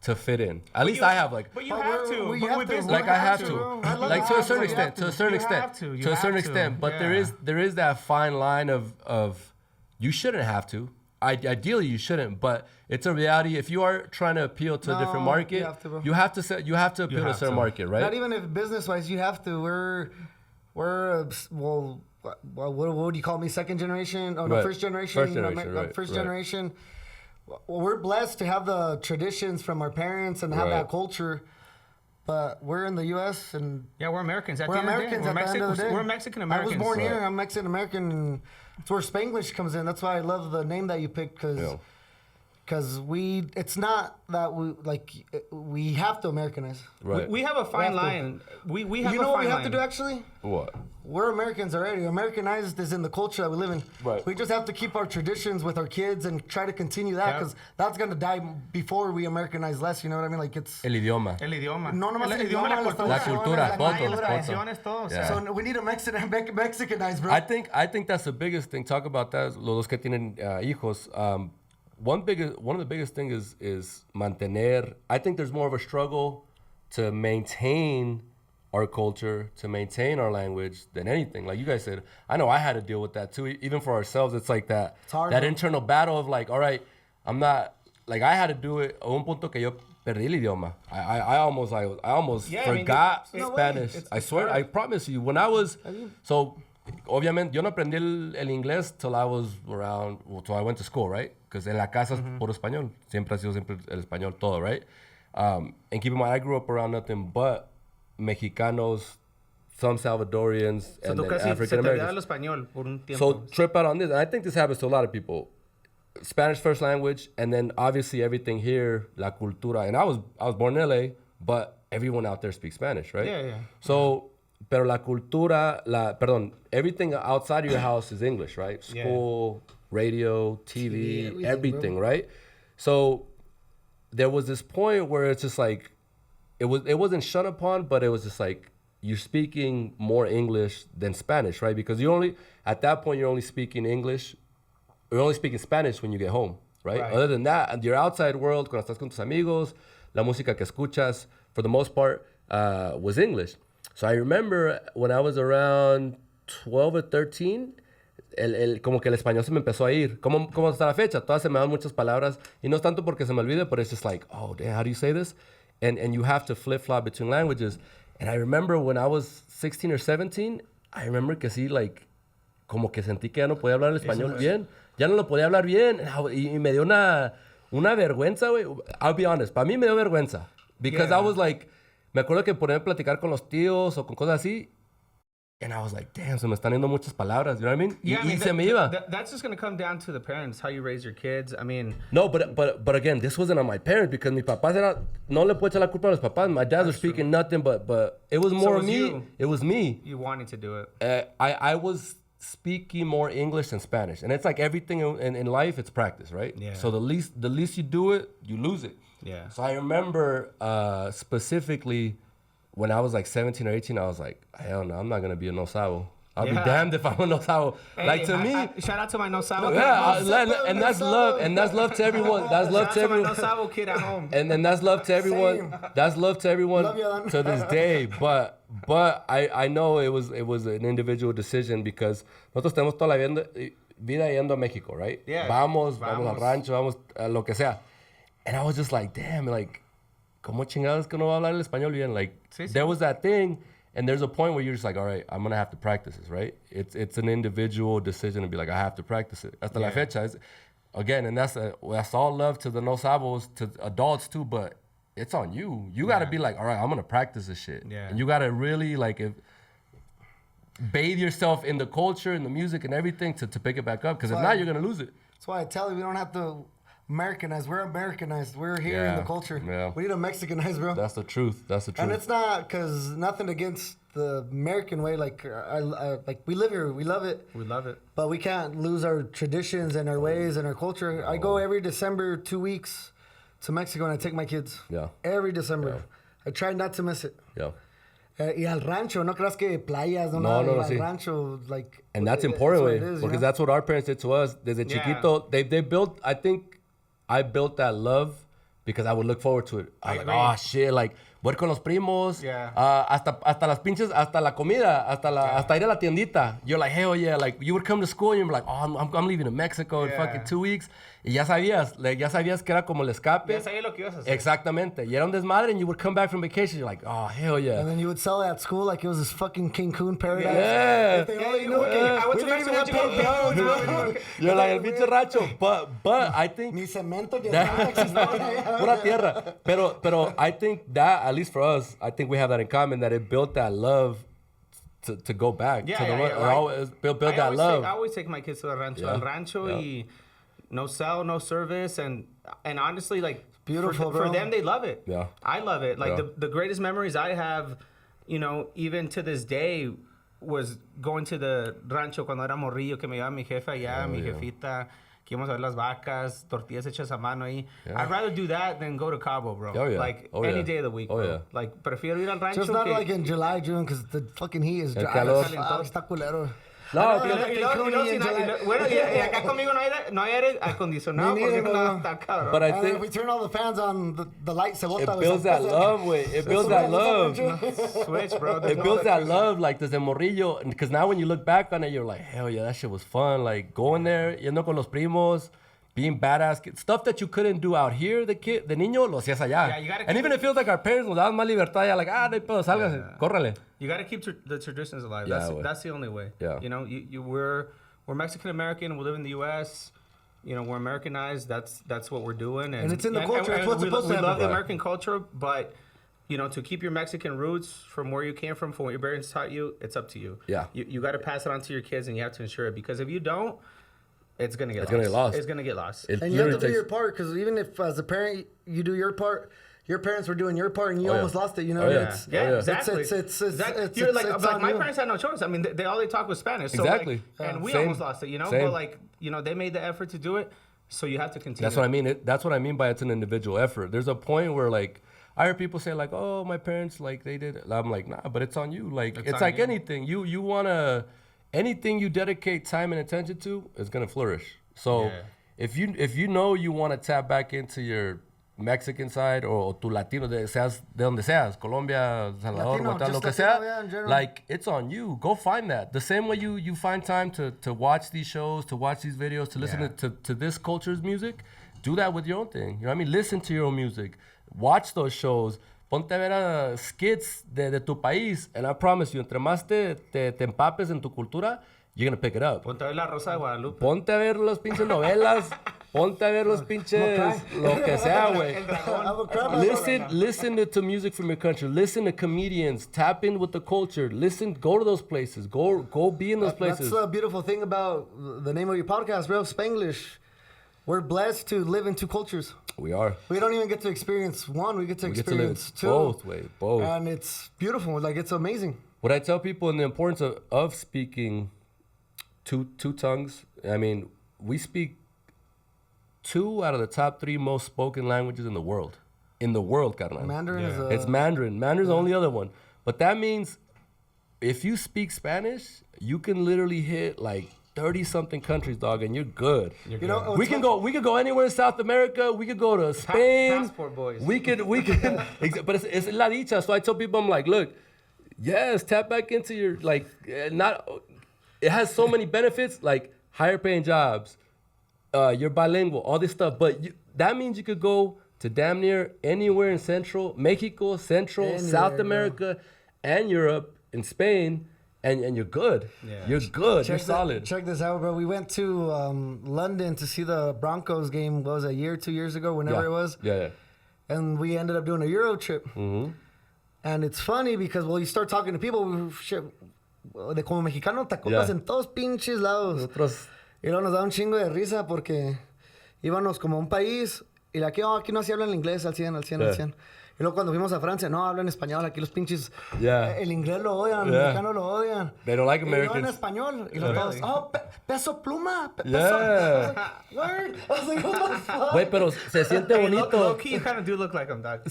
to fit in. At least I have like. But you But have we're- to. we But have with to. business, Like you I have bro. to, I love like that. to a certain You have extent, to a certain You extent, have to. You to a have certain to. extent. But Yeah. there is that fine line of you shouldn't have to. Ideally, you shouldn't, but it's a reality. If you are trying to appeal to a different No, market, you have to, bro. you have to appeal to a have certain to. market, right? Not even if business-wise, you have to. We're well, what do you call me? Second generation? Oh no, Right. first generation. First generation, right, First right. generation. Well, we're blessed to have the traditions from our parents and have Right. that culture, but we're in the U.S. and Yeah, we're Americans. At we're the end of the Americans day. at the end of the day. We're Mexican I Americans. was born here. Right. I'm Mexican American, and it's where Spanglish comes in. That's why I love the name that you picked, because. Yeah. Because it's not that we have to Americanize. Right. We have a fine We have to. line. We have You a know what fine we have to line. do actually? What? We're Americans already. Americanized is in the culture that we live in. Right. We just have to keep our traditions with our kids and try to continue that, Yeah. because that's going to die before we Americanize less. You know what I mean? Like it's. El idioma. El idioma. No nomás el idioma, idioma, la cultura. las cultura, tradiciones, todo, las todo. Tradiciones, todo. o sea, Yeah. So we need to Mexicanize, bro. I think that's the biggest thing. Talk about that. Los que tienen hijos. One of the biggest things is mantener. I think there's more of a struggle to maintain our culture, to maintain our language than anything. Like you guys said, I know I had to deal with that too. Even for ourselves, it's like that. It's hard, that bro. internal battle of like, all right, I'm not like I had to do it. A un punto que yo perdí el idioma. I almost Yeah, I mean, forgot no way. Spanish. I swear, I promise you. When I was so. Obviamente, yo no aprendí el inglés till I was around, till I went to school, right? Because en la casa es puro español. Siempre ha sido siempre el español todo, right? And keep in mind, I grew up around nothing but Mexicanos, some Salvadorians, so and tú then casi se African te olvidaba el Americans. español por un tiempo. So trip out on this, and I think this happens to a lot of people. Spanish first language, and then obviously everything here, la cultura. And I was born in LA, but everyone out there speaks Spanish, right? Yeah, yeah. So, pero la cultura, everything outside of your house is English, right? Yeah. School, radio, TV, TV, everything, everything, bro. right? So there was this point where it's just like, it wasn't shut upon, but it was just like, you're speaking more English than Spanish, right? Because at that point, you're only speaking English. You're only speaking Spanish when you get home, right? Other than that, and your outside world, cuando estás con tus amigos, la música que escuchas, for the most part, was English. So I remember when I was around 12 or 13, como que el español se me empezó a ir. Como hasta la fecha, todas se me dan muchas palabras. Y no es tanto porque se me olvide, but it's just like, oh, damn, how do you say this? And you have to flip-flop between languages. And I remember when I was 16 or 17, I remember que sí, like, como que sentí que ya no podía hablar el español bien. Ya no lo podía hablar bien. Y me dio una vergüenza, güey. I'll be honest. Para mí me dio vergüenza. Because I was like, me acuerdo que ponía a platicar con los tíos o con cosas así. And I was like, damn, se me están yendo muchas palabras. You know what I mean? Yeah, y se me iba. That's just going to come down to the parents, how you raise your kids. I mean... No, but again, this wasn't on my parents because mis papás no le puedo echar la culpa a los papás. My dads were speaking nothing, but it was more me. It was me. You wanting to do it. I was speaking more English than Spanish. And it's like everything in life, it's practice, right? Yeah. So the least you do it, you lose it. Yeah. So I remember specifically when I was like 17 or 18, I was like, hell no, I'm not going to be a no sabo. I'll be damned if I'm a no sabo. Hey, like to me, shout out to my no sabo. Yeah, and that's love, and that's love to everyone. That's love to everyone. No sabo kid at home. And that's love to everyone. Same. That's love to everyone Love to this day. But I know it was an individual decision because nosotros tenemos toda la vida yendo a México, right? Yeah. Vamos al rancho, vamos a lo que sea. And I was just like, damn, like, ¿cómo chingados que no va a hablar el español bien? Like, there was that thing. And there's a point where you're just like, all right, I'm going to have to practice this, right? It's an individual decision to be like, I have to practice it. Hasta la fecha. Again, and that's all love to the no sabos, to adults too, but it's on you. You got to be like, all right, I'm going to practice this shit. Yeah. And you got to really like bathe yourself in the culture and the music and everything to pick it back up. Because if not, you're going to lose it. That's why I tell you, we don't have to Americanized. We're Americanized. We're here in the culture. Yeah. We need to Mexicanize, bro. That's the truth. And it's not because nothing against the American way. Like like we live here, we love it. We love it. But we can't lose our traditions and our ways and our culture. I go every December 2 weeks to Mexico and I take my kids. Yeah. Every December. Yeah. I try not to miss it. Yeah. Y al rancho, no creas que playas, no, No, al sí. rancho, like. And that's important, what it way, is, because you know? that's what our parents did to us. Desde chiquito, they built, I think, I built that love because I would look forward to it. I was like, oh shit, like, voy con los primos, hasta las pinches, hasta la comida, hasta ir a la tiendita. You're like, hell yeah, like, you would come to school and you're like, oh, I'm leaving to Mexico in fucking 2 weeks. Y ya sabías que era como el escape. Ya sabía lo que ibas a hacer. Exactamente. Y era un desmadre and you would come back from vacation, you're like, oh, hell yeah. And then you would sell it at school like it was this fucking Cancun paradise. Yeah. If they only knew I went we to didn't even Mexico, have pavers, bro. You're like, el pinche rancho. But I think... Ni cemento, ni nada. Pura tierra. Pero I think that, at least for us, I think we have that in common, that it built that love to go back. Build that love. I always take my kids to the rancho. Yeah. El rancho y no cell, no service. And honestly, like, beautiful, for bro. them, they love it. Yeah. I love it. Like, the greatest memories I have, you know, even to this day, was going to the rancho cuando era morrillo, que me llevaba mi jefa allá, mi jefita. Que íbamos a ver las vacas, tortillas hechas a mano ahí. Yeah. I'd rather do that than go to Cabo, bro. Oh, yeah. Like, Oh, any yeah. day of the week, Oh, bro. yeah. Like, prefiero ir al rancho Just not que... like in July, June, because the fucking heat is dry. calor. Está culero. No, Y acá conmigo no hay aire acondicionado Me porque neither, no está cabrón. but I And if think we turn all the fans on, the light se bota. it builds that love, way. It builds that love. Switch, bro. It builds that love, like, desde morrillo. Because now when you look back on it, you're like, hell yeah, that shit was fun. Like, going there, yendo con los primos, being badass. Stuff that you couldn't do out here, the niño, lo hacías allá. Yeah, you gotta and keep even it feels like our parents nos daban más libertad. Ya, like, no hay pedo, sálgase, córrele. You got to keep the traditions alive. Yeah, That's the only way. Yeah. You know, we're Mexican American. We live in the U.S. You know, we're Americanized. That's what we're doing. And it's in the culture. It's what's supposed to happen. We love the Right. American culture, but you know, to keep your Mexican roots from where you came from what your parents taught you, it's up to you. Yeah. You got to pass it on to your kids, and you have to ensure it, because if you don't, it's gonna get lost. It's gonna get lost. It And you have to literally do takes- your part, because even if as a parent you do your part, your parents were doing your part and you Oh, yeah. almost lost it. You know, Oh, yeah. it's, Yeah, Oh, yeah. exactly. It's like my on you. parents had no choice. I mean, they all they talk was Spanish. So Exactly. Like, and we Same. almost lost it, you know. Same. But like, you know, they made the effort to do it, so you have to continue. That's what I mean. That's what I mean by it's an individual effort. There's a point where, like, I hear people say like, oh, my parents, like, they did it. I'm like, nah, but it's on you. Like, it's like anything. You want to, anything you dedicate time and attention to is going to flourish. So if you know you want to tap back into your Mexican side or tu Latino, de donde seas, Colombia, Salvador, Guatemala, lo que sea, like, it's on you. Go find that. The same way you find time to watch these shows, to watch these videos, to listen to this culture's music, do that with your own thing. You know what I mean? Listen to your own music. Watch those shows. Ponte a ver skits de tu país. And I promise you, entre más te empapes en tu cultura, you're going to pick it up. Ponte a ver La Rosa de Guadalupe. Ponte a ver los pinches novelas. Ponte a ver los pinches, lo que sea, güey. Listen to music from your country. Listen to comedians. Tap in with the culture. Listen, go to those places. Go be in those places. That's the beautiful thing about the name of your podcast, bro. Spanglish. We're blessed to live in two cultures. We are. We don't even get to experience one. We get to experience two. Both. And it's beautiful. Like, it's amazing. What I tell people in the importance of speaking two tongues, I mean, we speak 2 out of the top 3 most spoken languages in the world. In the world, carnal. Mandarin is It's Mandarin. Mandarin's the only other one. But that means if you speak Spanish, you can literally hit like 30-something countries, dog, and you're good. You know, we can go anywhere in South America. We could go to Spain. Passport boys. We could. But it's la dicha. So I tell people, I'm like, look, yes, tap back into your not. It has so many benefits, like higher paying jobs. You're bilingual, all this stuff. But that means you could go to damn near anywhere in Central Mexico, South America, and Europe, in Spain. And you're good. Yeah. You're good. You're solid. Check this out, bro. We went to London to see the Broncos game. What was it, a year, 2 years ago, whenever it was? Yeah. And we ended up doing a Euro trip. Mm-hmm. And it's funny because, well, you start talking to people, shit, de como mexicano te acuerdas en todos pinches lados. Y luego nos da un chingo de risa porque íbamos como a un país y aquí no se habla en inglés al 100. Y luego cuando fuimos a Francia, no, hablan español. Aquí los pinches, el inglés lo odian, el mexicano lo odian. They don't like Americans. Y yo en español. Y los todos, peso pluma. Yeah. Word. I was like, what the fuck? Wait, pero se siente bonito. Low-key, you kind of do look like him, dog.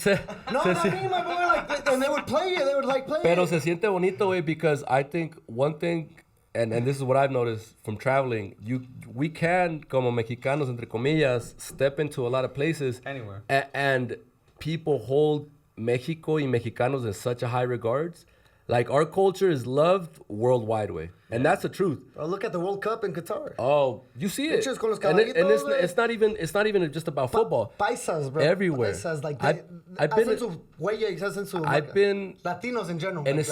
No, not me, my boy. Like, and they would play it. They would like play Pero it. se siente bonito, güey, because I think one thing, and this is what I've noticed from traveling, we can, como mexicanos, entre comillas, step into a lot of places. Anywhere. And people hold Mexico y Mexicanos in such a high regards. Like, our culture is loved worldwide, way. And that's the truth. Oh, look at the World Cup in Qatar. Oh, you see it. Pictures con los and caballitos, it's not even just about football. Paisas, bro. Everywhere. Paisas, like, I've been su huella, hacen su, I've been Latinos in general. And like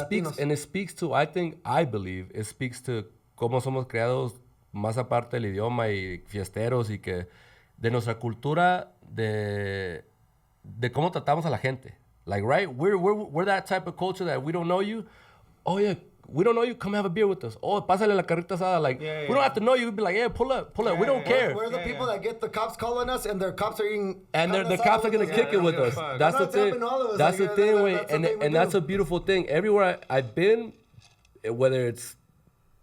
it speaks to, I believe, it speaks to cómo somos creados, más aparte del idioma y fiesteros, y que de nuestra cultura de cómo tratamos a la gente. Like, right? We're that type of culture that we don't know you. Oh, yeah, we don't know you. Come have a beer with us. Oh, pásale la carrita asada. Like, we don't have to know you. We'd be like, yeah, pull up. We don't care. We're the people that get the cops calling us, and their cops are eating. And the cops are going to kick it with us. That's the thing. That's the thing, wait. And that's a beautiful thing. Everywhere I've been, whether it's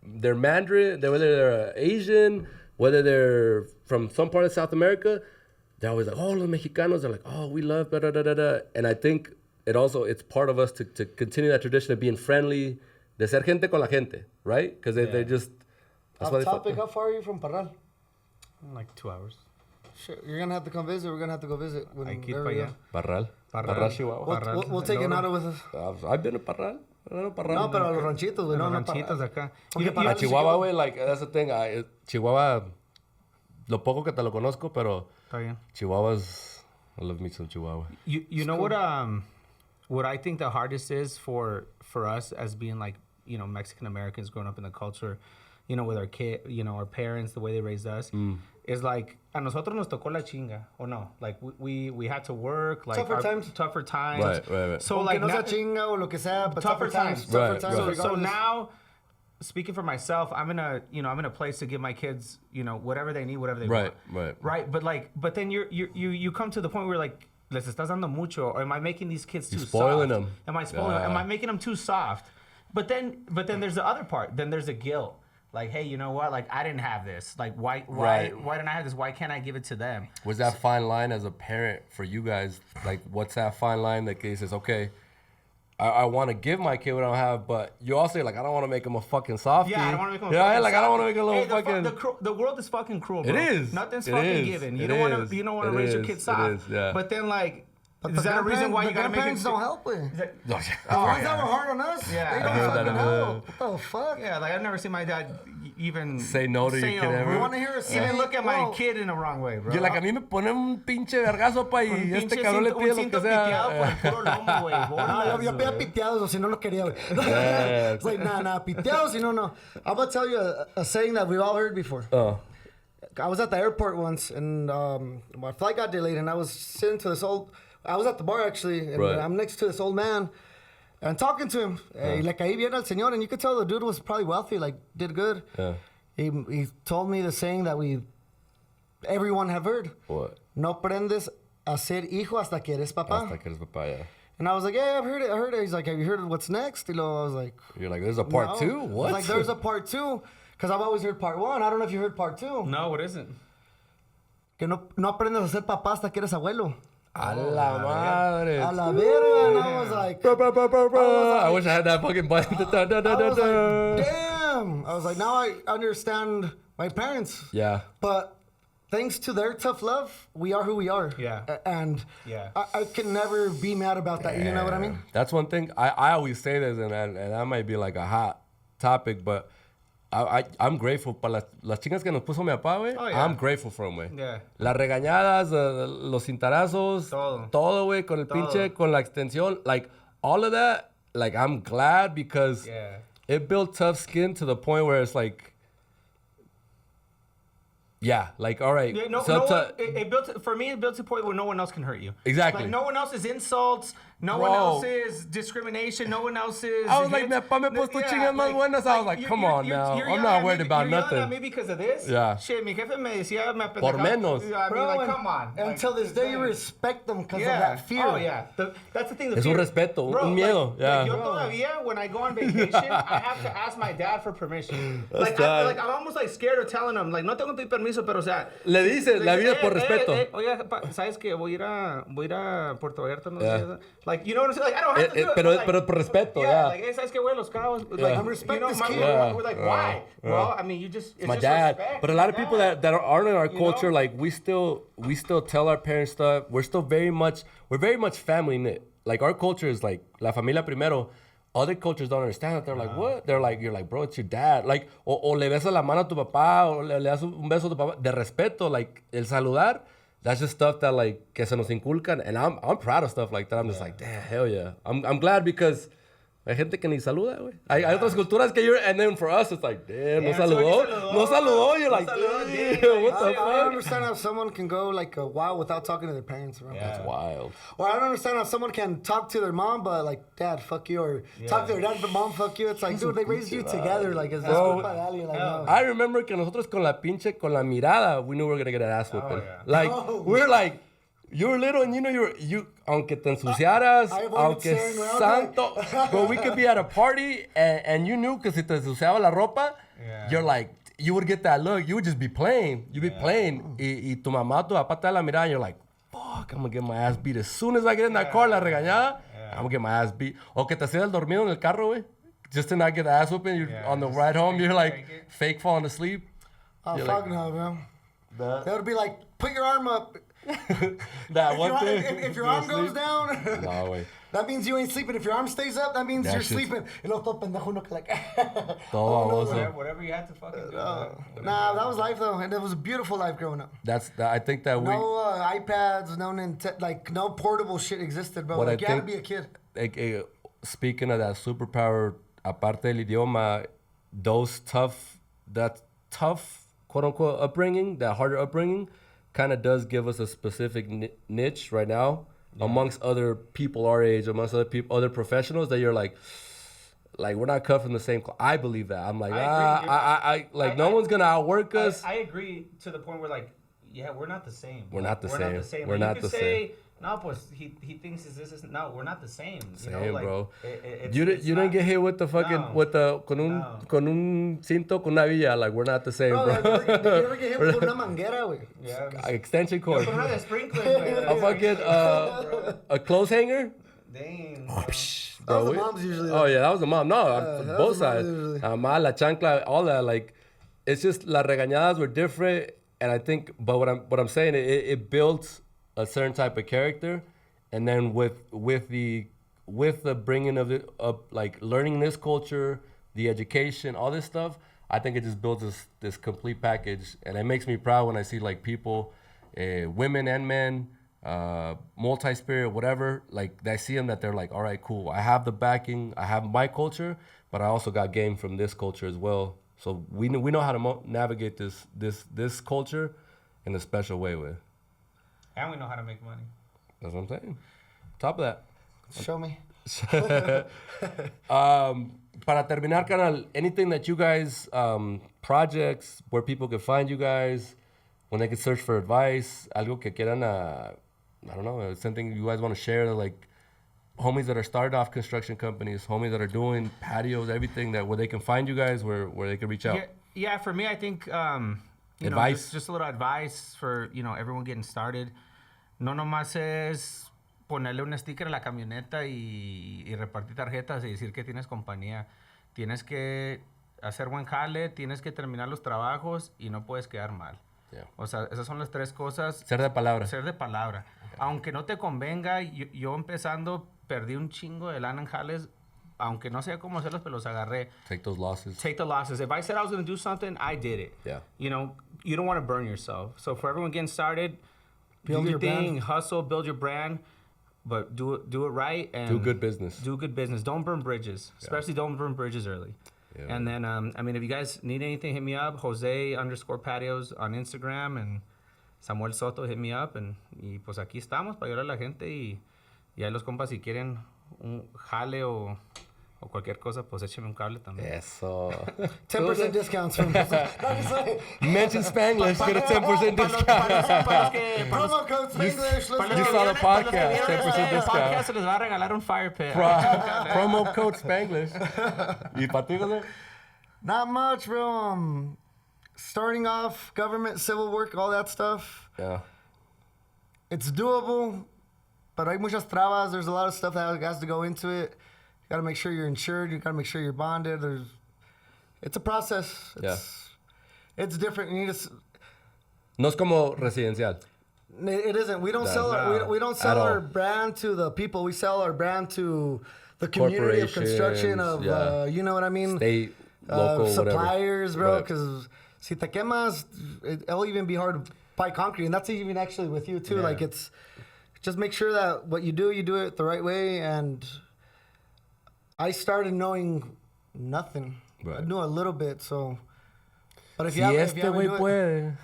they're Mandarin, whether they're Asian, whether they're from some part of South America, they're always like, oh, los Mexicanos. They're like, oh, we love da-da-da-da-da. And I think it's part of us to continue that tradition of being friendly, de ser gente con la gente, right? Because they just... Off topic, how far are you from Parral? Like 2 hours. Sure, you're going to have to come visit. We're going to have to go visit. Parral, Chihuahua. We'll take it out with us. I've been to Parral. No, pero a los ranchitos, güey. No, ranchitos acá. A Chihuahua, güey, like, that's the thing. Chihuahua, lo poco que te lo conozco, pero... Está bien. Chihuahuas, I love me some Chihuahua. You know what I think the hardest is for us as being like, you know, Mexican Americans growing up in the culture, you know, with our our parents, the way they raised us, is like, a nosotros nos tocó la chinga, or no? Like, we had to work, like... Tougher times. Right. So, like... no sea chinga o lo que sea, but tougher times. So now, speaking for myself, I'm in a place to give my kids, you know, whatever they need, whatever they want. Right. But then you come to the point where, like, les estás dando mucho, or am I making these kids too soft? Spoiling them. Am I spoiling them? Am I making them too soft? But then there's the other part. Then there's a guilt. Like, hey, you know what? Like, I didn't have this. Like, why didn't I have this? Why can't I give it to them? Was that fine line as a parent for you guys? Like, what's that fine line that says, okay, I want to give my kid what I don't have, but you also like, I don't want to make him a fucking softie. Yeah, I don't want to make him a fucking softie. I don't want to make a little fucking... The world is fucking cruel, bro. It is. Nothing's fucking given. You don't want to raise your kid soft. Yeah. But then, like, is that a reason why you got to make it... The grandparents don't help it. The ones that were hard on us, they don't fucking help. What the fuck? Yeah, like, I've never seen my dad even... Say no to your kid ever. You want to hear a saying? Even look at my kid in the wrong way, bro. You're like, a mí me pone un pinche vergazo, pa, y este cabrón le pide lo que sea. Yo pedía piteados, o si no, no quería, güey. It's like, nah, piteados, si no. I'm going to tell you a saying that we've all heard before. I was at the airport once, and my flight got delayed, and I was sitting to this old... I was at the bar, actually, and I'm next to this old man, and talking to him. Y le caí bien al señor, and you could tell the dude was probably wealthy, like, did good. Yeah. He told me the saying that everyone have heard. What? No aprendes a ser hijo hasta que eres papá. Hasta que eres papá, yeah. And I was like, yeah, I've heard it. He's like, have you heard what's next? I was like... You're like, there's a part two? What? I was like, there's a part two. Because I've always heard part one. I don't know if you heard part two. No, what is it? Que no aprendes a ser papá hasta que eres abuelo. A la madre. A la verga. And I was like... I wish I had that fucking button. I was like, damn. I was like, now I understand my parents. Yeah. But thanks to their tough love, we are who we are. Yeah. And I can never be mad about that. You know what I mean? That's one thing. I always say this, and that might be like a hot topic, but I'm grateful para las chingas que nos puso mi papá, güey. Oh, yeah. I'm grateful for him, güey. Yeah. Las regañadas, los cintarazos, todo, güey, con el pinche, con la extensión, like, all of that, like, I'm glad because it built tough skin to the point where it's like, yeah, like, all right. Yeah, it built, for me, it built to a point where no one else can hurt you. Exactly. Like, no one else's insults, no one else's discrimination, no one else's... I was like, mi papá me puso chingas más buenas. I was like, come on now. I'm not worried about nothing. You're yelling at me because of this? Yeah. Shit, mi jefe me decía, me por menos. I mean, like, come on. Until this day, you respect them because of that fear. Oh, yeah. That's the thing. The es fear. Un respeto, bro, un miedo. Like, yo todavía, when I go on vacation, I have to ask my dad for permission. I'm almost like scared of telling him, like, no tengo tu permiso, pero o sea... Le dices, la vida es por respeto. Oiga, ¿sabes qué? Voy a ir a Puerto Vallarta, no sé. Like, you know what I'm saying? Like, I don't have to do it. Pero por respeto, Like, hey, ¿sabes qué, güey? Los cabos. Like, I'm respecting this kid. We're like, why? Well, I mean, you just... It's my just dad. respect. But a lot of people that aren't in our culture, like, we still tell our parents stuff. We're very much family knit. Like, our culture is like, la familia primero. Other cultures don't understand that. They're like, what? They're like, you're like, bro, it's your dad. Like, o le besas la mano a tu papá, o le das un beso a tu papá. De respeto, like, el saludar, that's just stuff that, like, que se nos inculcan. And I'm proud of stuff like that. I'm just like, damn, hell yeah. I'm glad because hay gente que ni saluda, güey. Hay otras culturas que and then for us, it's like, damn, no saludó. No saludó. You're like, damn, what the fuck? I don't understand how someone can go like a while without talking to their parents, bro. Yeah. That's wild. Or I don't understand how someone can talk to their mom, but like, dad, fuck you. Or talk to their dad, but mom, fuck you. It's like, dude, they raised you together. Like, it's culpa de alguien. Like, no. I remember que nosotros con la mirada, we knew we were going to get an ass whipping. Like, we're like, you were little and you know aunque te ensuciaras, aunque santo, but we could be at a party and you knew que si te ensuciaba la ropa, you're like, you would get that look, you would just be playing, you'd be playing, y tu mamá, tu papá te da la mirada and you're like, fuck, I'm gonna get my ass beat as soon as I get in that car, la regañada, I'm gonna get my ass beat. O que te hacías el dormido en el carro, güey, just to not get the ass whooping, on the ride home, you're like, fake falling asleep. Oh, fuck no, bro. That would be like, put your arm up. That one thing. If your arm goes down, no, wait. That means you ain't sleeping. If your arm stays up, that means you're sleeping. Y luego todo pendejo uno que like, whatever you had to fucking do. Nah, that was life though, and it was a beautiful life growing up. I think that no iPads, no portable shit existed, bro. Like, you had to be a kid. Speaking of that superpower, aparte del idioma, that tough quote unquote upbringing, that harder upbringing, kind of does give us a specific niche right now amongst other people our age, amongst other professionals that you're like we're not cut from the same cloth. I believe that. I'm like, no one's gonna outwork us. I agree to the point where like, yeah, we're not the same. We're not the same. We're not the same. No, pues he thinks this is no. We're not the same. Same, like, bro. You You don't get hit with the fucking No. with the con un cinto con una villa. Like we're not the same, bro. Did you ever get hit with una manguera, güey? Yeah. Extension cord. Con una de sprinkler, A fucking a clothes hanger. Dang. That was Bro, the mom's usually. Oh yeah, that was the mom. No, that both was the mom sides. usually. La chancla, all that. Like, it's just las regañadas were different, and I think. But what I'm saying, it built a certain type of character, and then with the bringing of it up, like learning this culture, the education, all this stuff, I think it just builds this complete package, and it makes me proud when I see like people, women and men. Multi-spirit, whatever, like I see them that they're like, all right, cool. I have the backing, I have my culture, but I also got game from this culture as well. So we know how to navigate this culture in a special way with. And we know how to make money. That's what I'm saying. Top of that. Show me. Para terminar, canal, anything that you guys, projects where people can find you guys, when they can search for advice, algo que quieran, I don't know, something you guys want to share, like homies that are started off construction companies, homies that are doing patios, everything that where they can find you guys, where they can reach out. Yeah, for me, I think you know, Advice. just a little advice for everyone getting started. No nomás es ponerle un sticker a la camioneta y repartir tarjetas y decir que tienes compañía. Tienes que hacer buen jale, tienes que terminar los trabajos y no puedes quedar mal. Yeah. O sea, esas son las tres cosas. Ser de palabra. Ser de palabra. Okay. Aunque no te convenga, yo empezando perdí un chingo de lana en jales. Aunque no sé cómo hacerlos, pero los agarré. Take those losses. Take the losses. If I said I was going to do something, I did it. Yeah. You know, you don't want to burn yourself. So for everyone getting started, Build do your your thing, brand. hustle, build your brand, but do it right and Do good business. Do good business. Don't burn bridges, especially don't burn bridges early. Yeah. And then, I mean, if you guys need anything, hit me up. Jose_Patios on Instagram and Samuel Soto, hit me up. Y pues aquí estamos para ayudar a la gente. Y ahí los compas, si quieren un jale o cualquier cosa, pues écheme un cable también. Eso. 10% discounts from this. Mention Spanglish, get a 10% discount. Promo code Spanglish. You saw the podcast, 10% discount. Se les va a regalar un firepit. Promo code Spanglish. ¿Y para ti, José? Not much, bro. Starting off, government, civil work, all that stuff. Yeah. It's doable, but hay muchas trabas. There's a lot of stuff that has to go into it. You gotta make sure you're insured. You gotta make sure you're bonded. It's a process. It's different. You need to. No es como residencial. It isn't. We don't sell. We don't sell our brand to the people. We sell our brand to the community of construction. Of you know what I mean. State, local, suppliers, whatever. bro. Because si te quemas, it'll even be hard to buy concrete, and that's even actually with you too. Yeah. Like it's just make sure that what you do it the right way. And I started knowing nothing. Right. I knew a little bit, so. But if Si you have, este güey puede.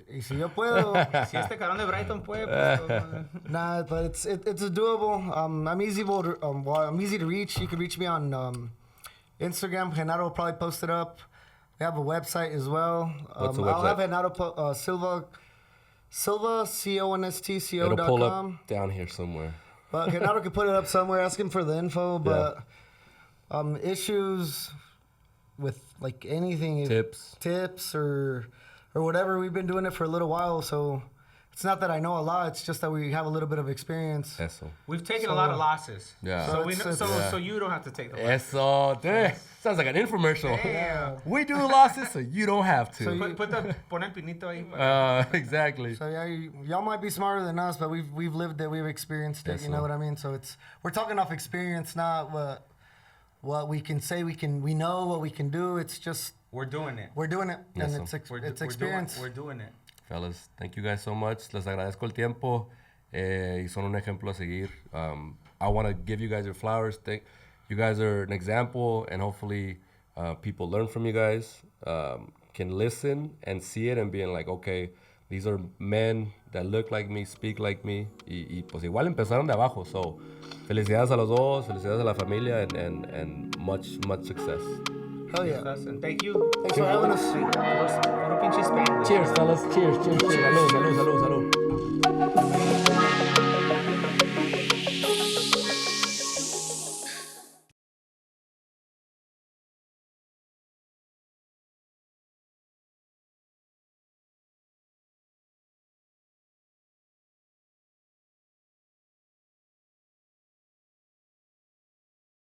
y si yo puedo. Si este cabrón de Brighton puede, pues. Nah, but it's doable. I'm easy to reach. You can reach me on Instagram. Genaro will probably post it up. We have a website as well. What's the I'll website? have Genaro Silva CONSTCO.com. It'll pull up down here somewhere. But Genaro can put it up somewhere. Ask him for the info. But issues with like anything, tips or whatever. We've been doing it for a little while, so it's not that I know a lot. It's just that we have a little bit of experience. Eso. We've taken a lot of losses. Yeah. So you don't have to take the losses. Eso. Damn. Sounds like an infomercial. Damn. We do losses, so you don't have to. So Pon el pinito ahí. Exactly. So yeah, y'all might be smarter than us, but we've lived it, we've experienced it. Yes, You know what I mean? So we're talking off experience, not what we can say we know what we can do. It's just We're doing it. and Yes, it's experience. We're doing it. Fellas, thank you guys so much. Les agradezco el tiempo. Y son un ejemplo a seguir. I want to give you guys your flowers. You guys are an example, and hopefully people learn from you guys, can listen and see it and being like, okay, these are men that look like me, speak like me. Y pues igual empezaron de abajo. So, felicidades a los dos, felicidades a la familia, and much success. Hell yeah. And thank you. Thanks for having us. Puro pinche Spanglish. Cheers, fellas. Cheers. Salud. Chao.